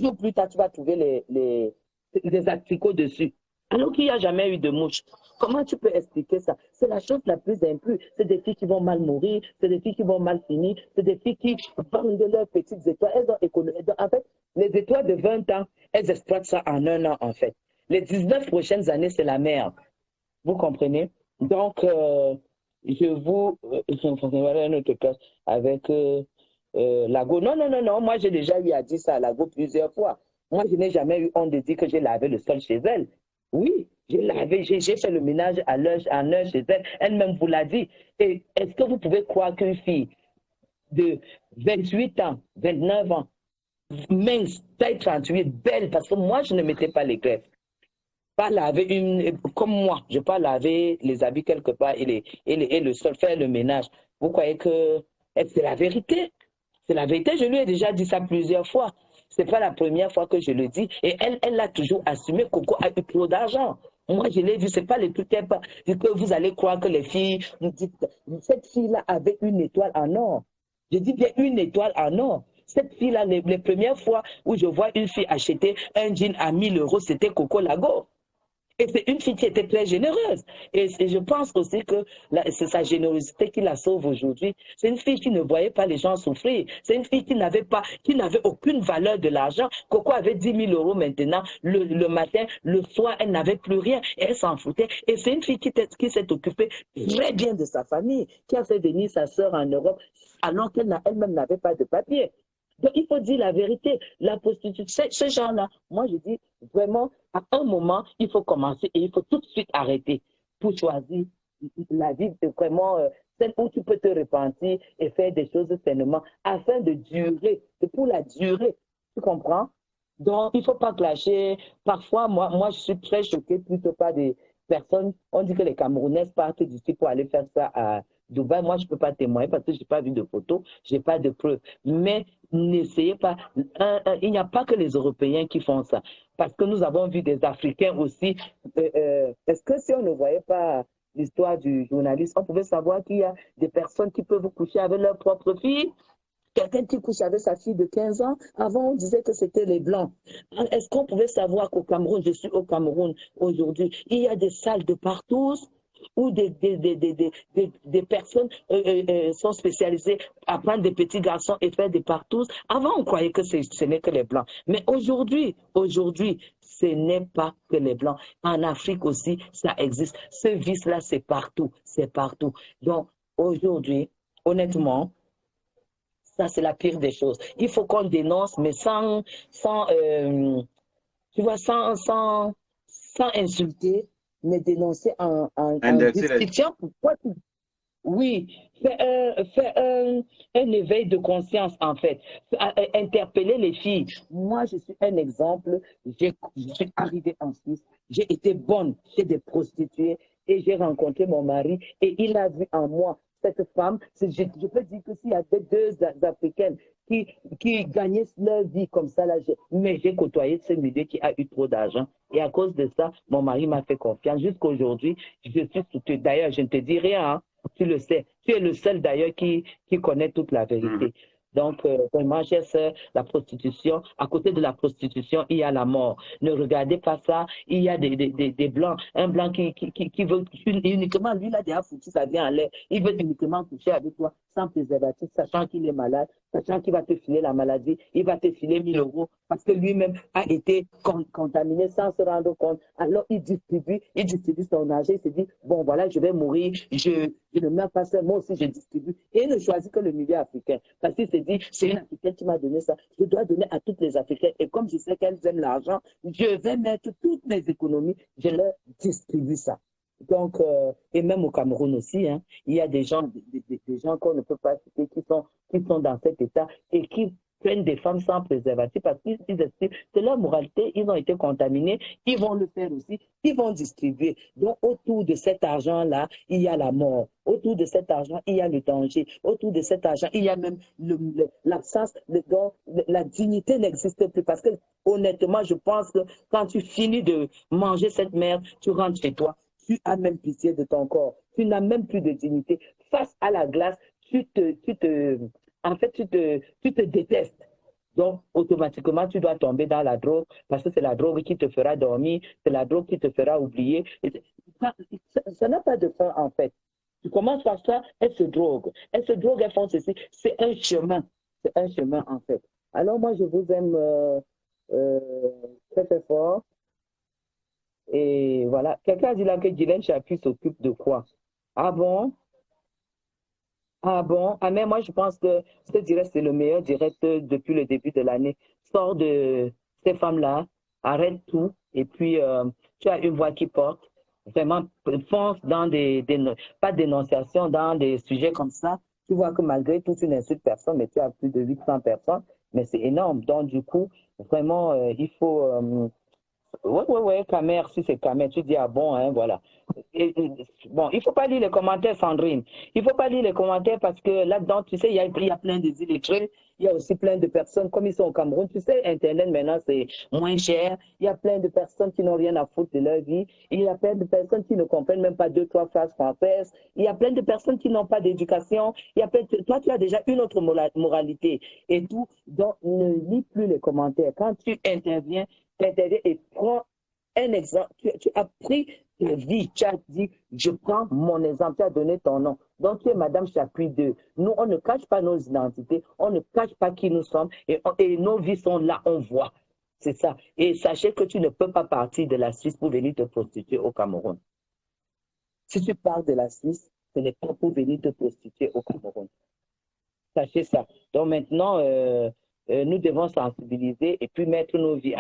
jours plus tard, tu vas trouver les asticots dessus. Alors qu'il n'y a jamais eu de mouche. Comment tu peux expliquer ça? C'est la chose la plus impure. C'est des filles qui vont mal mourir, c'est des filles qui vont mal finir, c'est des filles qui vendent leurs petites étoiles. Elles ont économisé. En fait, les étoiles de 20 ans, elles exploitent ça en 1 an, en fait. Les 19 prochaines années, c'est la merde. Vous comprenez? Donc, je vous un autre cas avec Lago. Non, moi j'ai déjà eu à dire ça à Lago plusieurs fois. Moi, je n'ai jamais eu honte de dire que j'ai lavé le sol chez elle. Oui, j'ai fait le ménage en heure chez elle. Elle-même vous l'a dit. Et est-ce que vous pouvez croire qu'une fille de 28 ans, 29 ans, mince, taille 38, belle, parce que moi, je ne mettais pas les greffes. Pas laver comme moi, je ne vais pas laver les habits quelque part et le sol, faire le ménage. Vous croyez que c'est la vérité? C'est la vérité, je lui ai déjà dit ça plusieurs fois. Ce n'est pas la première fois que je le dis. Et elle l'a toujours assumé. Coco a eu trop d'argent. Moi, je l'ai vu, ce n'est pas les trucs que vous allez croire que les filles, cette fille-là avait une étoile en or. Je dis bien une étoile en or. Cette fille-là, les premières fois où je vois une fille acheter un jean à 1 000 €, c'était Coco Lago. Et c'est une fille qui était très généreuse. Et je pense aussi que c'est sa générosité qui la sauve aujourd'hui. C'est une fille qui ne voyait pas les gens souffrir. C'est une fille qui n'avait aucune valeur de l'argent. Coco avait 10 000 € maintenant. Le matin, le soir, elle n'avait plus rien. Et elle s'en foutait. Et c'est une fille qui s'est occupée très bien de sa famille, qui a fait venir sa sœur en Europe, alors qu'elle-même n'avait pas de papier. Donc, il faut dire la vérité. La prostitution, ce genre-là, moi, je dis vraiment, à un moment, il faut commencer et il faut tout de suite arrêter pour choisir la vie vraiment, celle où tu peux te repentir et faire des choses sainement afin de durer, pour la durée. Tu comprends? Donc, il ne faut pas clasher. Parfois, moi, je suis très choquée plutôt par des personnes. On dit que les Camerounaises partent d'ici pour aller faire ça à Dubaï. Moi, je ne peux pas témoigner parce que je n'ai pas vu de photos, je n'ai pas de preuves. Mais n'essayez pas. Il n'y a pas que les Européens qui font ça. Parce que nous avons vu des Africains aussi. Est-ce que si on ne voyait pas l'histoire du journaliste, on pouvait savoir qu'il y a des personnes qui peuvent coucher avec leur propre fille? Quelqu'un qui couche avec sa fille de 15 ans, avant on disait que c'était les Blancs. Est-ce qu'on pouvait savoir qu'au Cameroun, je suis au Cameroun aujourd'hui, il y a des salles de partous où des personnes sont spécialisées à prendre des petits garçons et faire des partous. Avant, on croyait que ce n'est que les Blancs. Mais aujourd'hui, ce n'est pas que les Blancs. En Afrique aussi, ça existe. Ce vice-là, c'est partout. C'est partout. Donc, aujourd'hui, honnêtement, ça, c'est la pire des choses. Il faut qu'on dénonce, mais sans insulter, mais dénoncer en discussion. Pourquoi oui, faire un éveil de conscience, en fait. Interpeller les filles. Moi, je suis un exemple. Je suis arrivée en Suisse. J'ai été bonne chez des prostituées et j'ai rencontré mon mari et il a vu en moi cette femme. Je peux dire que s'il y avait 2 Africaines qui gagnaient leur vie comme ça, là, mais j'ai côtoyé ce milieu qui a eu trop d'argent. Et à cause de ça, mon mari m'a fait confiance. Jusqu'à aujourd'hui, je suis soutenu. D'ailleurs, je ne te dis rien, hein, tu le sais. Tu es le seul d'ailleurs qui connaît toute la vérité. Donc, vraiment, chère sœur, la prostitution, à côté de la prostitution, il y a la mort. Ne regardez pas ça. Il y a des blancs. Un blanc qui veut uniquement, lui, là, déjà foutu, ça vient en l'air. Il veut uniquement coucher avec toi. sans préservatif, sachant qu'il est malade, sachant qu'il va te filer la maladie, il va te filer 1000 euros parce que lui-même a été contaminé sans se rendre compte. Alors il distribue son argent, il se dit, bon voilà, je vais mourir, je ne meurs pas seul, moi aussi je distribue. Et il ne choisit que le milieu africain parce qu'il se dit, c'est une Africaine qui m'a donné ça, je dois donner à toutes les Africaines. Et comme je sais qu'elles aiment l'argent, je vais mettre toutes mes économies, je leur distribue ça. Donc, et même au Cameroun aussi, hein, il y a des gens qu'on ne peut pas citer qui sont dans cet état et qui prennent des femmes sans préservatif parce qu'ils estiment que leur moralité, ils ont été contaminés, ils vont le faire aussi, ils vont distribuer. Donc, autour de cet argent-là, il y a la mort. Autour de cet argent, il y a le danger. Autour de cet argent, il y a même l'absence la dignité n'existe plus parce que, honnêtement, je pense que quand tu finis de manger cette merde, tu rentres chez toi. Tu as même pitié de ton corps. Tu n'as même plus de dignité. Face à la glace, tu te détestes. Donc, automatiquement, tu dois tomber dans la drogue parce que c'est la drogue qui te fera dormir, c'est la drogue qui te fera oublier. Ça n'a pas de fin, en fait. Tu commences par ça, elle se drogue. Elle se drogue, elle fait ceci. C'est un chemin. C'est un chemin, en fait. Alors, moi, je vous aime très, très fort. Et voilà. Quelqu'un a dit là que Dylan Chapuis s'occupe de quoi? Ah bon? Ah bon? Ah mais moi je pense que ce direct c'est le meilleur direct depuis le début de l'année. Sors de ces femmes-là, arrête tout et puis tu as une voix qui porte. Vraiment, fonce dans pas de dénonciation, dans des sujets comme ça. Tu vois que malgré tout, tu n'insultes personne, mais tu as plus de 800 personnes. Mais c'est énorme. Donc du coup, vraiment, il faut... Ouais, Camer, si c'est Camer, tu dis, ah bon, hein, voilà. Bon, il ne faut pas lire les commentaires, Sandrine. Il ne faut pas lire les commentaires parce que là-dedans, tu sais, il y a plein de illettrés, il y a aussi plein de personnes, comme ils sont au Cameroun, tu sais, Internet maintenant, c'est moins cher. Il y a plein de personnes qui n'ont rien à foutre de leur vie. Il y a plein de personnes qui ne comprennent même pas 2, 3 phrases françaises. Il y a plein de personnes qui n'ont pas d'éducation. Toi, tu as déjà une autre moralité et tout. Donc, ne lis plus les commentaires. Quand tu interviens et prends un exemple. Tu as pris ta vie, tu as dit, je prends mon exemple, tu as donné ton nom. Donc, tu es Madame Chapuis 2. Nous, on ne cache pas nos identités, on ne cache pas qui nous sommes et nos vies sont là, on voit. C'est ça. Et sachez que tu ne peux pas partir de la Suisse pour venir te prostituer au Cameroun. Si tu pars de la Suisse, ce n'est pas pour venir te prostituer au Cameroun. Sachez ça. Donc maintenant, nous devons sensibiliser et puis mettre nos vies,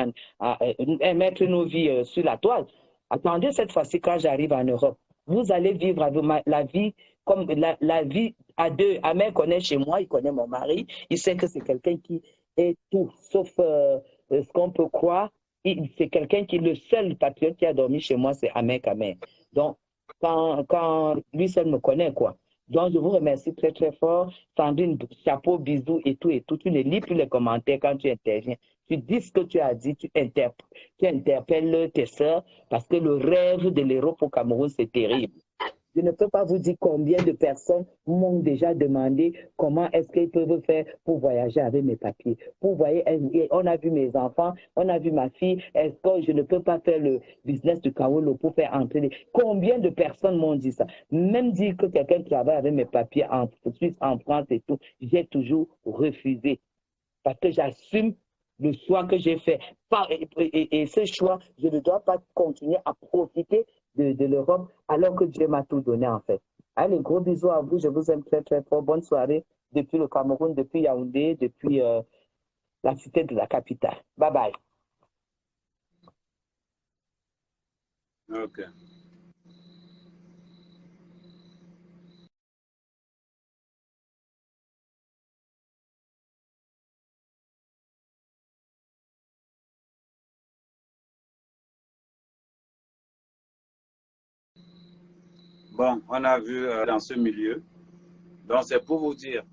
sur la toile. Attendez cette fois-ci quand j'arrive en Europe. Vous allez vivre la vie comme la vie à deux. Amel connaît chez moi, il connaît mon mari. Il sait que c'est quelqu'un qui est tout, sauf ce qu'on peut croire. C'est quelqu'un qui, le seul patriote qui a dormi chez moi, c'est Amel Kamer. Donc, quand lui seul me connaît, quoi. Donc, je vous remercie très, très fort. Sandrine, chapeau, bisous et tout et tout. Tu ne lis plus les commentaires quand tu interviens. Tu dis ce que tu as dit, tu interpelles tes sœurs parce que le rêve de l'Europe au Cameroun, c'est terrible. Je ne peux pas vous dire combien de personnes m'ont déjà demandé comment est-ce qu'ils peuvent faire pour voyager avec mes papiers. Vous voyez, on a vu mes enfants, on a vu ma fille. Est-ce que je ne peux pas faire le business du Kaolo pour faire entrer? Combien de personnes m'ont dit ça? Même dire que quelqu'un travaille avec mes papiers en Suisse, en France et tout, j'ai toujours refusé parce que j'assume le choix que j'ai fait. Et ce choix, je ne dois pas continuer à profiter de l'Europe alors que Dieu m'a tout donné en fait. Allez, gros bisous à vous, je vous aime très très fort. Bonne soirée depuis le Cameroun, depuis Yaoundé, depuis la cité de la capitale. Bye bye. Ok. Bon, on a vu dans ce milieu. Donc, c'est pour vous dire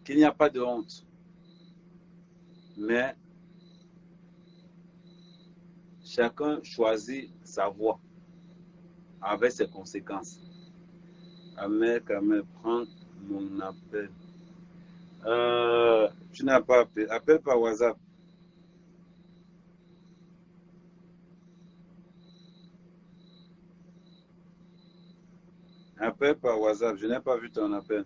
qu'il n'y a pas de honte. Mais chacun choisit sa voie avec ses conséquences. Ahmed, prends mon appel. Tu n'as pas appelé. Appelle par WhatsApp. Appel par WhatsApp. Je n'ai pas vu ton appel.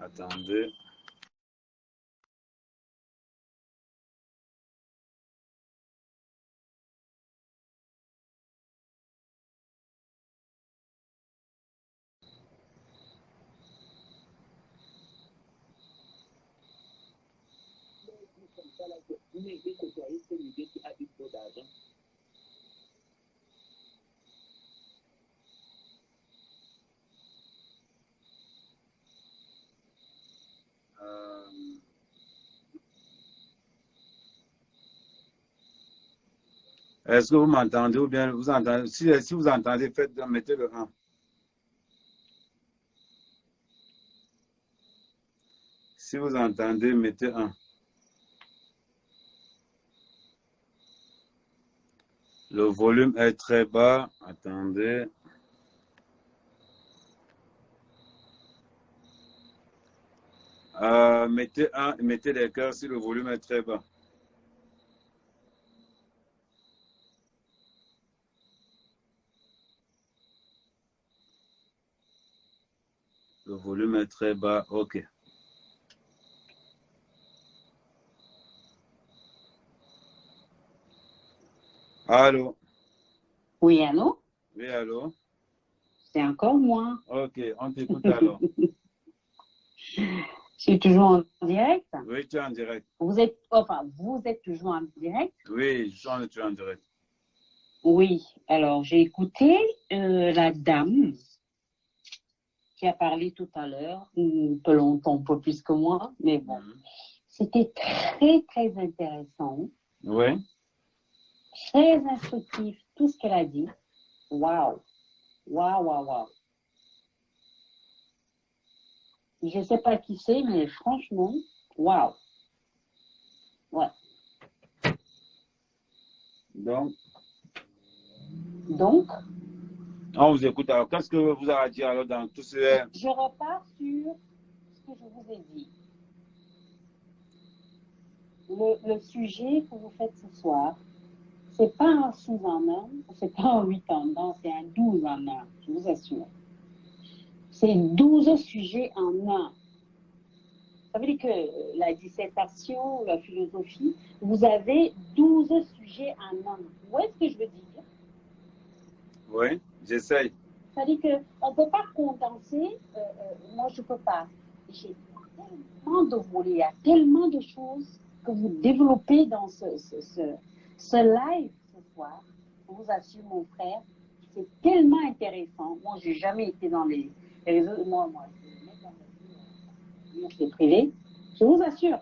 Attendez. Est-ce que vous m'entendez ou bien vous entendez? Si vous entendez, mettez le 1. Si vous entendez, mettez 1. Le volume est très bas. Attendez. Mettez 1 et mettez les cœurs si le volume est très bas. Le volume est très bas. OK. Allô? Oui, allô? Oui, allô? C'est encore moi. OK, on t'écoute alors. Je suis toujours en direct? Oui, tu es en direct. Vous êtes toujours en direct? Oui, je suis toujours en direct. Oui, alors j'ai écouté la dame qui a parlé tout à l'heure, un peu longtemps, un peu plus que moi, mais bon. C'était très, très intéressant. Oui. Très instructif, tout ce qu'elle a dit. Waouh! Waouh, waouh, waouh! Je ne sais pas qui c'est, mais franchement, waouh! Ouais. Donc, on vous écoute. Alors, qu'est-ce que vous avez dit alors dans tout ce... Je repars sur ce que je vous ai dit. Le sujet que vous faites ce soir, c'est pas un 6 en 1, c'est pas un 8 en 1, c'est un 12 en 1, je vous assure. C'est 12 sujets en 1. Ça veut dire que la dissertation, la philosophie, vous avez 12 sujets en 1. Vous voyez ce que je veux dire? Oui, j'essaye. Ça veut dire qu'on ne peut pas condenser, moi je ne peux pas. J'ai tellement de volets, il y a tellement de choses que vous développez dans ce live ce soir. Je vous assure, mon frère, c'est tellement intéressant. Moi, je n'ai jamais été dans les réseaux. Moi, c'est privé. Je vous assure.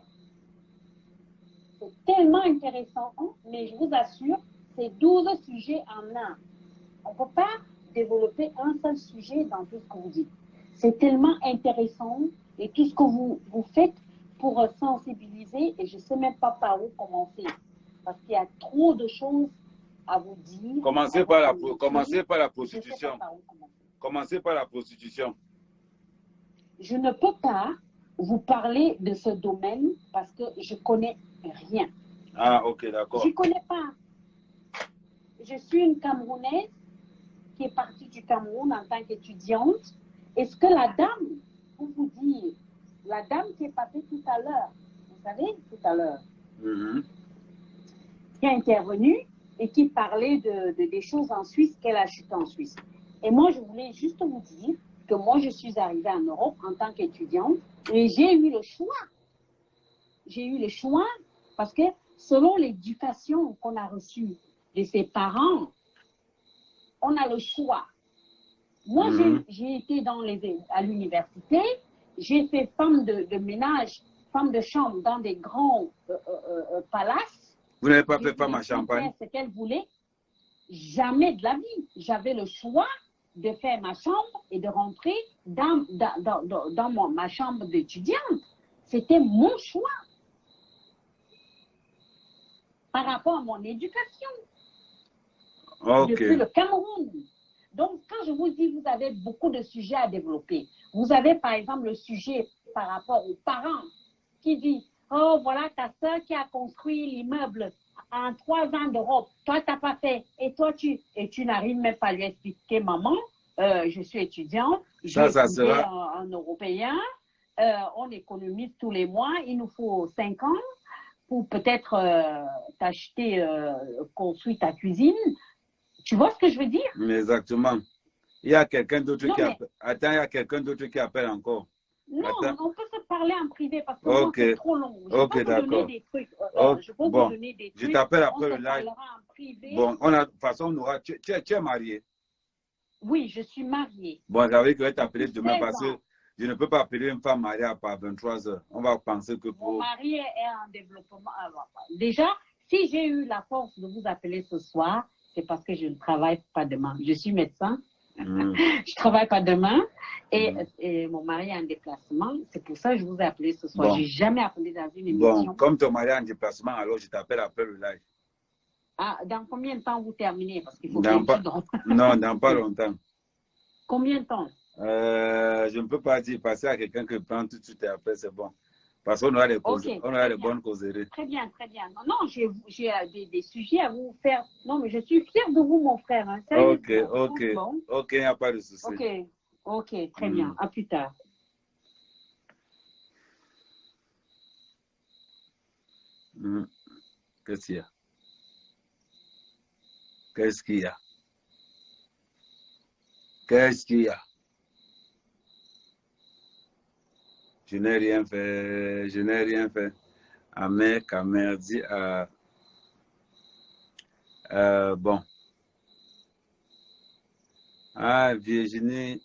C'est tellement intéressant, mais je vous assure, c'est 12 sujets en un. On ne peut pas développer un seul sujet dans tout ce que vous dites. C'est tellement intéressant et tout ce que vous faites pour sensibiliser, et je ne sais même pas par où commencer, parce qu'il y a trop de choses à vous dire. Commencez par la prostitution. Commencez par la prostitution. Je ne peux pas vous parler de ce domaine parce que je ne connais rien. Ah, ok, d'accord. Je ne connais pas. Je suis une Camerounaise qui est partie du Cameroun en tant qu'étudiante. Est-ce que la dame, pour vous dire, la dame qui est passée tout à l'heure, vous savez, tout à l'heure, qui a intervenu et qui parlait des choses en Suisse, qu'elle a acheté en Suisse. Et moi, je voulais juste vous dire que moi, je suis arrivée en Europe en tant qu'étudiante et j'ai eu le choix. J'ai eu le choix parce que selon l'éducation qu'on a reçue de ses parents, on a le choix. Moi, j'ai été à l'université, j'ai fait femme de ménage, femme de chambre dans des grands palaces. Vous n'avez pas fait femme à Champagne? Ce qu'elle voulait. Jamais de la vie. J'avais le choix de faire ma chambre et de rentrer dans ma chambre d'étudiante. C'était mon choix par rapport à mon éducation. Okay. Depuis le Cameroun. Donc, quand je vous dis, vous avez beaucoup de sujets à développer. Vous avez, par exemple, le sujet par rapport aux parents qui disent, oh, voilà ta soeur qui a construit l'immeuble en 3 ans d'Europe. Toi, tu n'as pas fait. Et toi, tu n'arrives même pas à lui expliquer, maman, je suis étudiante, j'ai étudié en européen, on économise tous les mois, il nous faut 5 ans pour peut-être t'acheter, construire ta cuisine. Tu vois ce que je veux dire? Exactement. Il y a quelqu'un d'autre qui appelle. Attends, il y a quelqu'un d'autre qui appelle encore. Non, attends. on peut se parler en privé parce que c'est trop long. Je peux vous donner des trucs. Je peux vous donner des trucs. Je t'appelle après le live. En privé. Bon, de toute façon, on aura. Tu es marié? Oui, je suis mariée. Bon, j'avais que t'appeler demain parce que je ne peux pas appeler une femme mariée à part 23 h. On va penser que pour. Mon mari est en développement. Déjà, si j'ai eu la force de vous appeler ce soir, c'est parce que je ne travaille pas demain. Je suis médecin. Je ne travaille pas demain et mon mari est en déplacement. C'est pour ça que je vous ai appelé ce soir. Je n'ai jamais appelé dans une émission. Bon, comme ton mari est en déplacement, alors je t'appelle après le live. Ah, dans combien de temps vous terminez? Parce qu'il faut Non, dans pas longtemps. Combien de temps? Je ne peux pas dire passer à quelqu'un qui prend tout de suite et après c'est bon. Parce qu'on aura les bonnes causeries. Très bien, très bien. Non, j'ai des sujets à vous faire. Non, mais je suis fière de vous, mon frère. Hein. Ok, il n'y a pas de souci. Ok, très bien. À plus tard. Qu'est-ce qu'il y a? Qu'est-ce qu'il y a? Qu'est-ce qu'il y a? Je n'ai rien fait, je n'ai rien fait. Amer, Kamer dit bon. Ah, Virginie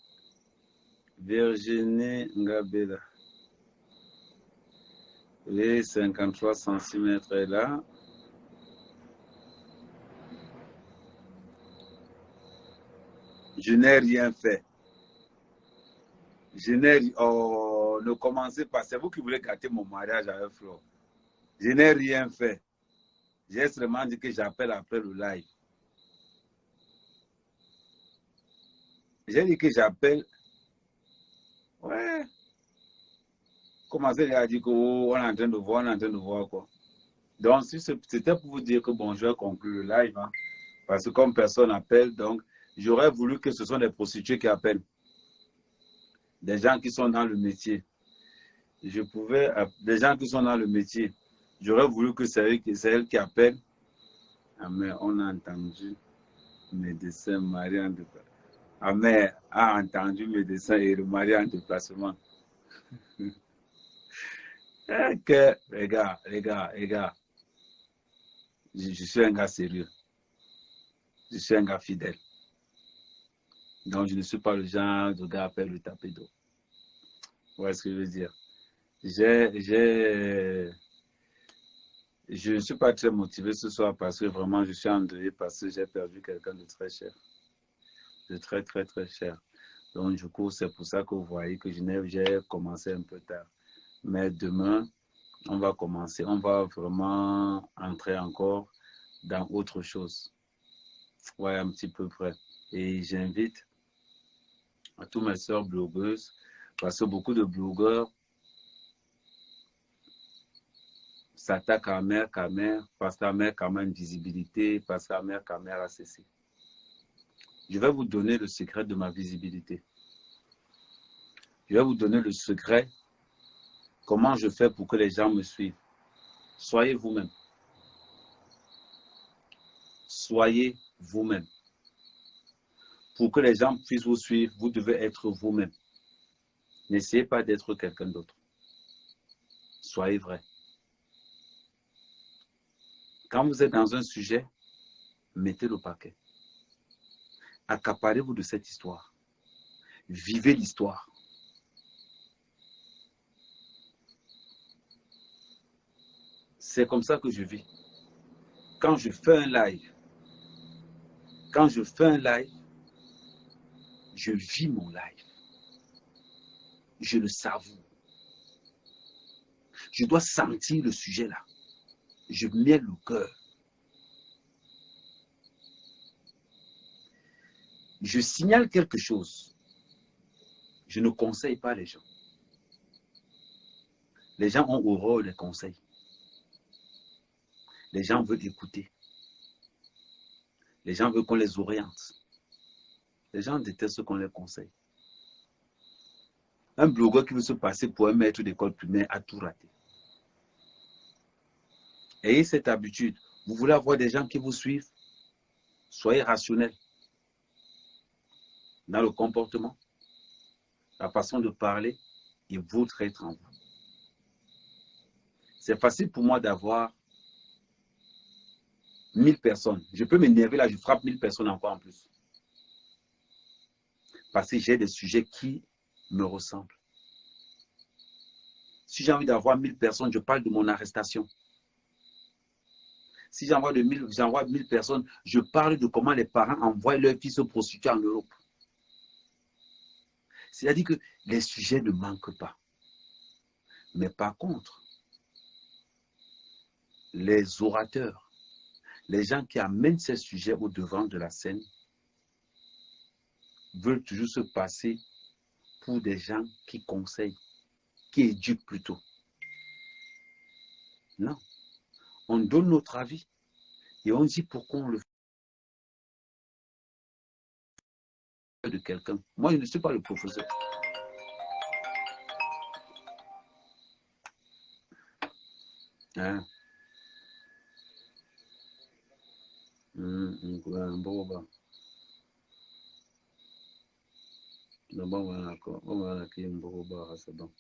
Ngabela. Les 53 cm est là. Je n'ai rien fait. Je n'ai ne commencez pas. C'est vous qui voulez gâter mon mariage avec Flo. Je n'ai rien fait. J'ai seulement dit que j'appelle après le live. J'ai dit que j'appelle. Ouais. Commencez à dire qu'on est en train de voir, quoi. Donc, c'était pour vous dire que bon, je vais conclure le live. Hein, parce que comme personne n'appelle, donc, j'aurais voulu que ce soit des prostituées qui appellent. Des gens qui sont dans le métier. Des gens qui sont dans le métier. J'aurais voulu que c'est elle qui appelle. Ah, mais on a entendu médecin marié en déplacement. Ah, mais a entendu médecin et le mari en déplacement. Okay. Les gars. Je suis un gars sérieux. Je suis un gars fidèle. Donc, je ne suis pas le genre de gars à faire le tapis d'eau. Vous voyez ce que je veux dire? Je ne suis pas très motivé ce soir parce que vraiment, je suis endeuillé parce que j'ai perdu quelqu'un de très cher. De très, très, très cher. Donc, du coup, c'est pour ça que vous voyez que j'ai commencé un peu tard. Mais demain, on va commencer. On va vraiment entrer encore dans autre chose. Ouais, un petit peu près. Et j'invite à toutes mes sœurs blogueuses, parce que beaucoup de blogueurs s'attaquent à Amer, parce qu'Amer a une visibilité, parce qu'Amer a cessé. Je vais vous donner le secret de ma visibilité. Je vais vous donner le secret, comment je fais pour que les gens me suivent. Soyez vous-même. Soyez vous-même. Pour que les gens puissent vous suivre, vous devez être vous-même. N'essayez pas d'être quelqu'un d'autre. Soyez vrai. Quand vous êtes dans un sujet, mettez le paquet. Accaparez-vous de cette histoire. Vivez l'histoire. C'est comme ça que je vis. Quand je fais un live, je vis mon live. Je le savoure. Je dois sentir le sujet là. Je mets le cœur. Je signale quelque chose. Je ne conseille pas les gens. Les gens ont horreur des conseils. Les gens veulent écouter. Les gens veulent qu'on les oriente. Les gens détestent qu'on les conseille. Un blogueur qui veut se passer pour un maître d'école primaire a tout raté. Ayez cette habitude. Vous voulez avoir des gens qui vous suivent? Soyez rationnel dans le comportement, la façon de parler et votre être en vous. C'est facile pour moi d'avoir 1000 personnes. Je peux m'énerver là, je frappe 1000 personnes encore en plus. Parce que j'ai des sujets qui me ressemblent. Si j'ai envie d'avoir 1000 personnes, je parle de mon arrestation. Si j'envoie 1000 personnes, je parle de comment les parents envoient leurs fils se prostituer en Europe. C'est-à-dire que les sujets ne manquent pas. Mais par contre, les orateurs, les gens qui amènent ces sujets au devant de la scène, veulent toujours se passer pour des gens qui conseillent, qui éduquent plutôt. Non. On donne notre avis et on dit pourquoi on le fait de quelqu'un. Moi, je ne suis pas le professeur. Hein? Bon. D'accord. C'est bon.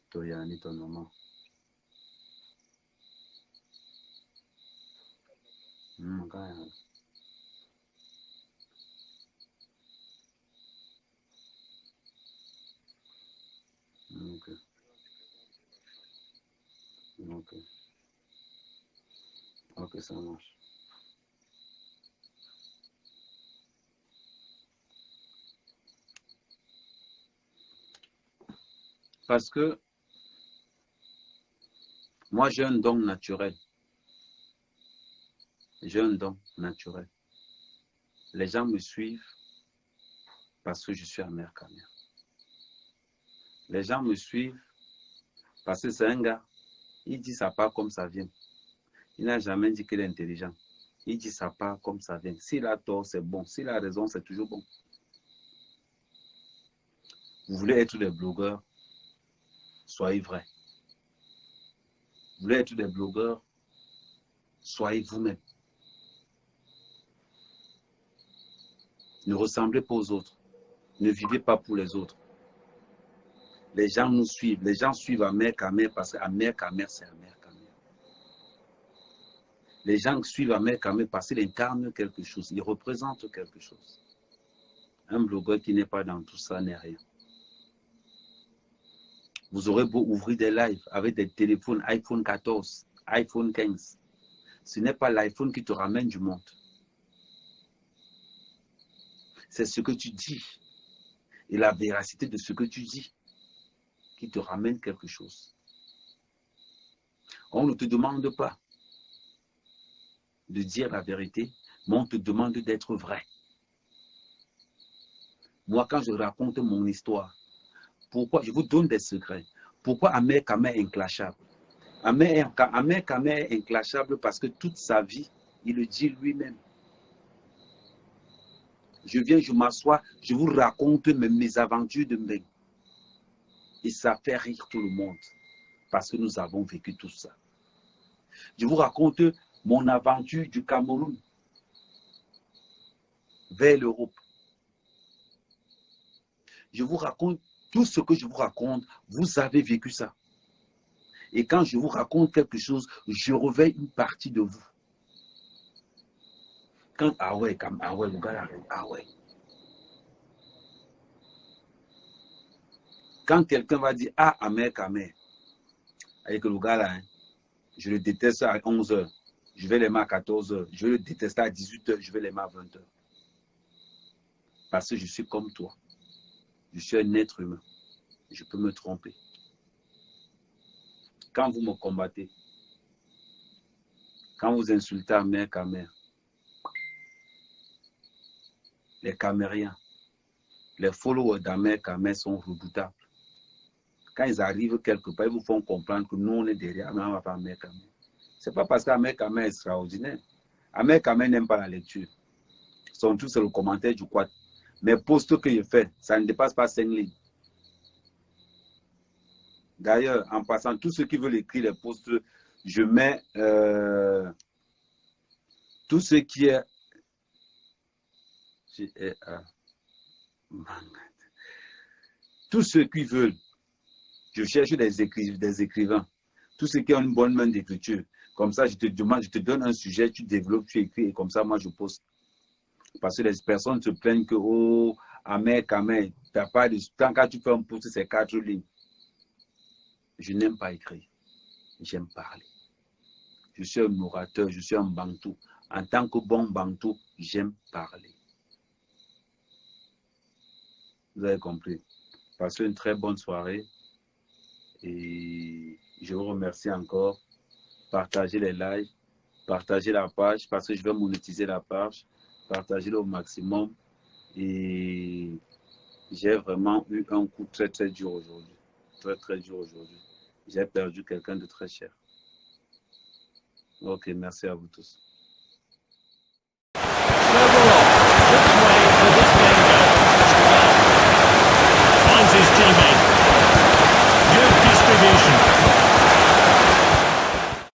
Toyani ton maman. Ok. Ok. Ok, ça marche. Parce que moi, j'ai un don naturel. J'ai un don naturel. Les gens me suivent parce que je suis amer Kamer. Les gens me suivent parce que c'est un gars. Il dit ça part comme ça vient. Il n'a jamais dit qu'il est intelligent. Il dit ça part comme ça vient. S'il a tort, c'est bon. S'il a raison, c'est toujours bon. Vous voulez être des blogueurs? Soyez vrais. Vous voulez être des blogueurs? Soyez vous-même. Ne ressemblez pas aux autres. Ne vivez pas pour les autres. Les gens nous suivent. Les gens suivent Amer Kamer parce qu'Amer Kamer, c'est Amer Kamer. Les gens suivent Amer Kamer parce qu'il incarne quelque chose. Il représente quelque chose. Un blogueur qui n'est pas dans tout ça n'est rien. Vous aurez beau ouvrir des lives avec des téléphones iPhone 14, iPhone 15. Ce n'est pas l'iPhone qui te ramène du monde. C'est ce que tu dis et la véracité de ce que tu dis qui te ramène quelque chose. On ne te demande pas de dire la vérité, mais on te demande d'être vrai. Moi, quand je raconte mon histoire, pourquoi je vous donne des secrets? Pourquoi Amer Kamer est inclashable? Amer Kamer est inclashable parce que toute sa vie, il le dit lui-même. Je viens, je m'assois, je vous raconte mes aventures de Mbeng. Et ça fait rire tout le monde parce que nous avons vécu tout ça. Je vous raconte mon aventure du Cameroun vers l'Europe. Je vous raconte tout ce que je vous raconte, vous avez vécu ça. Et quand je vous raconte quelque chose, je réveille une partie de vous. Quand, le gars, quand quelqu'un va dire, Amer Kamer, avec le gars là, je le déteste à 11h, je vais l'aimer à 14h, je vais le détester à 18h, je vais l'aimer à 20h. Parce que je suis comme toi. Je suis un être humain. Je peux me tromper. Quand vous me combattez, quand vous insultez Amer Kamer, les Camériens, les followers d'Ahmed Kamé sont redoutables. Quand ils arrivent quelque part, ils vous font comprendre que nous, on est derrière, mais on ne va pas Ahmed Kamé. Ce n'est pas parce qu'Ahmed Kamé est extraordinaire. Ahmed Kamé n'aime pas la lecture. Son tout, c'est le commentaire du quad. Mes posts que je fais, ça ne dépasse pas 5 lignes. D'ailleurs, en passant, tous ceux qui veulent écrire les posts, je mets tout ce qui est... Tous ceux qui veulent, je cherche des écrivains, tous ceux qui ont une bonne main d'écriture. Comme ça, je te demande, je te donne un sujet, tu développes, tu écris, et comme ça, moi, je poste. Parce que les personnes se plaignent que, oh, Ahmed Kamé, t'as pas de... Quand tu fais un post, c'est 4 lignes. Je n'aime pas écrire, j'aime parler. Je suis un orateur, je suis un bantou. En tant que bon bantou, j'aime parler. Vous avez compris. Passez une très bonne soirée. Et je vous remercie encore. Partagez les lives, partagez la page parce que je vais monétiser la page. Partagez-le au maximum. Et j'ai vraiment eu un coup très très dur aujourd'hui. Très très dur aujourd'hui. J'ai perdu quelqu'un de très cher. Ok, merci à vous tous.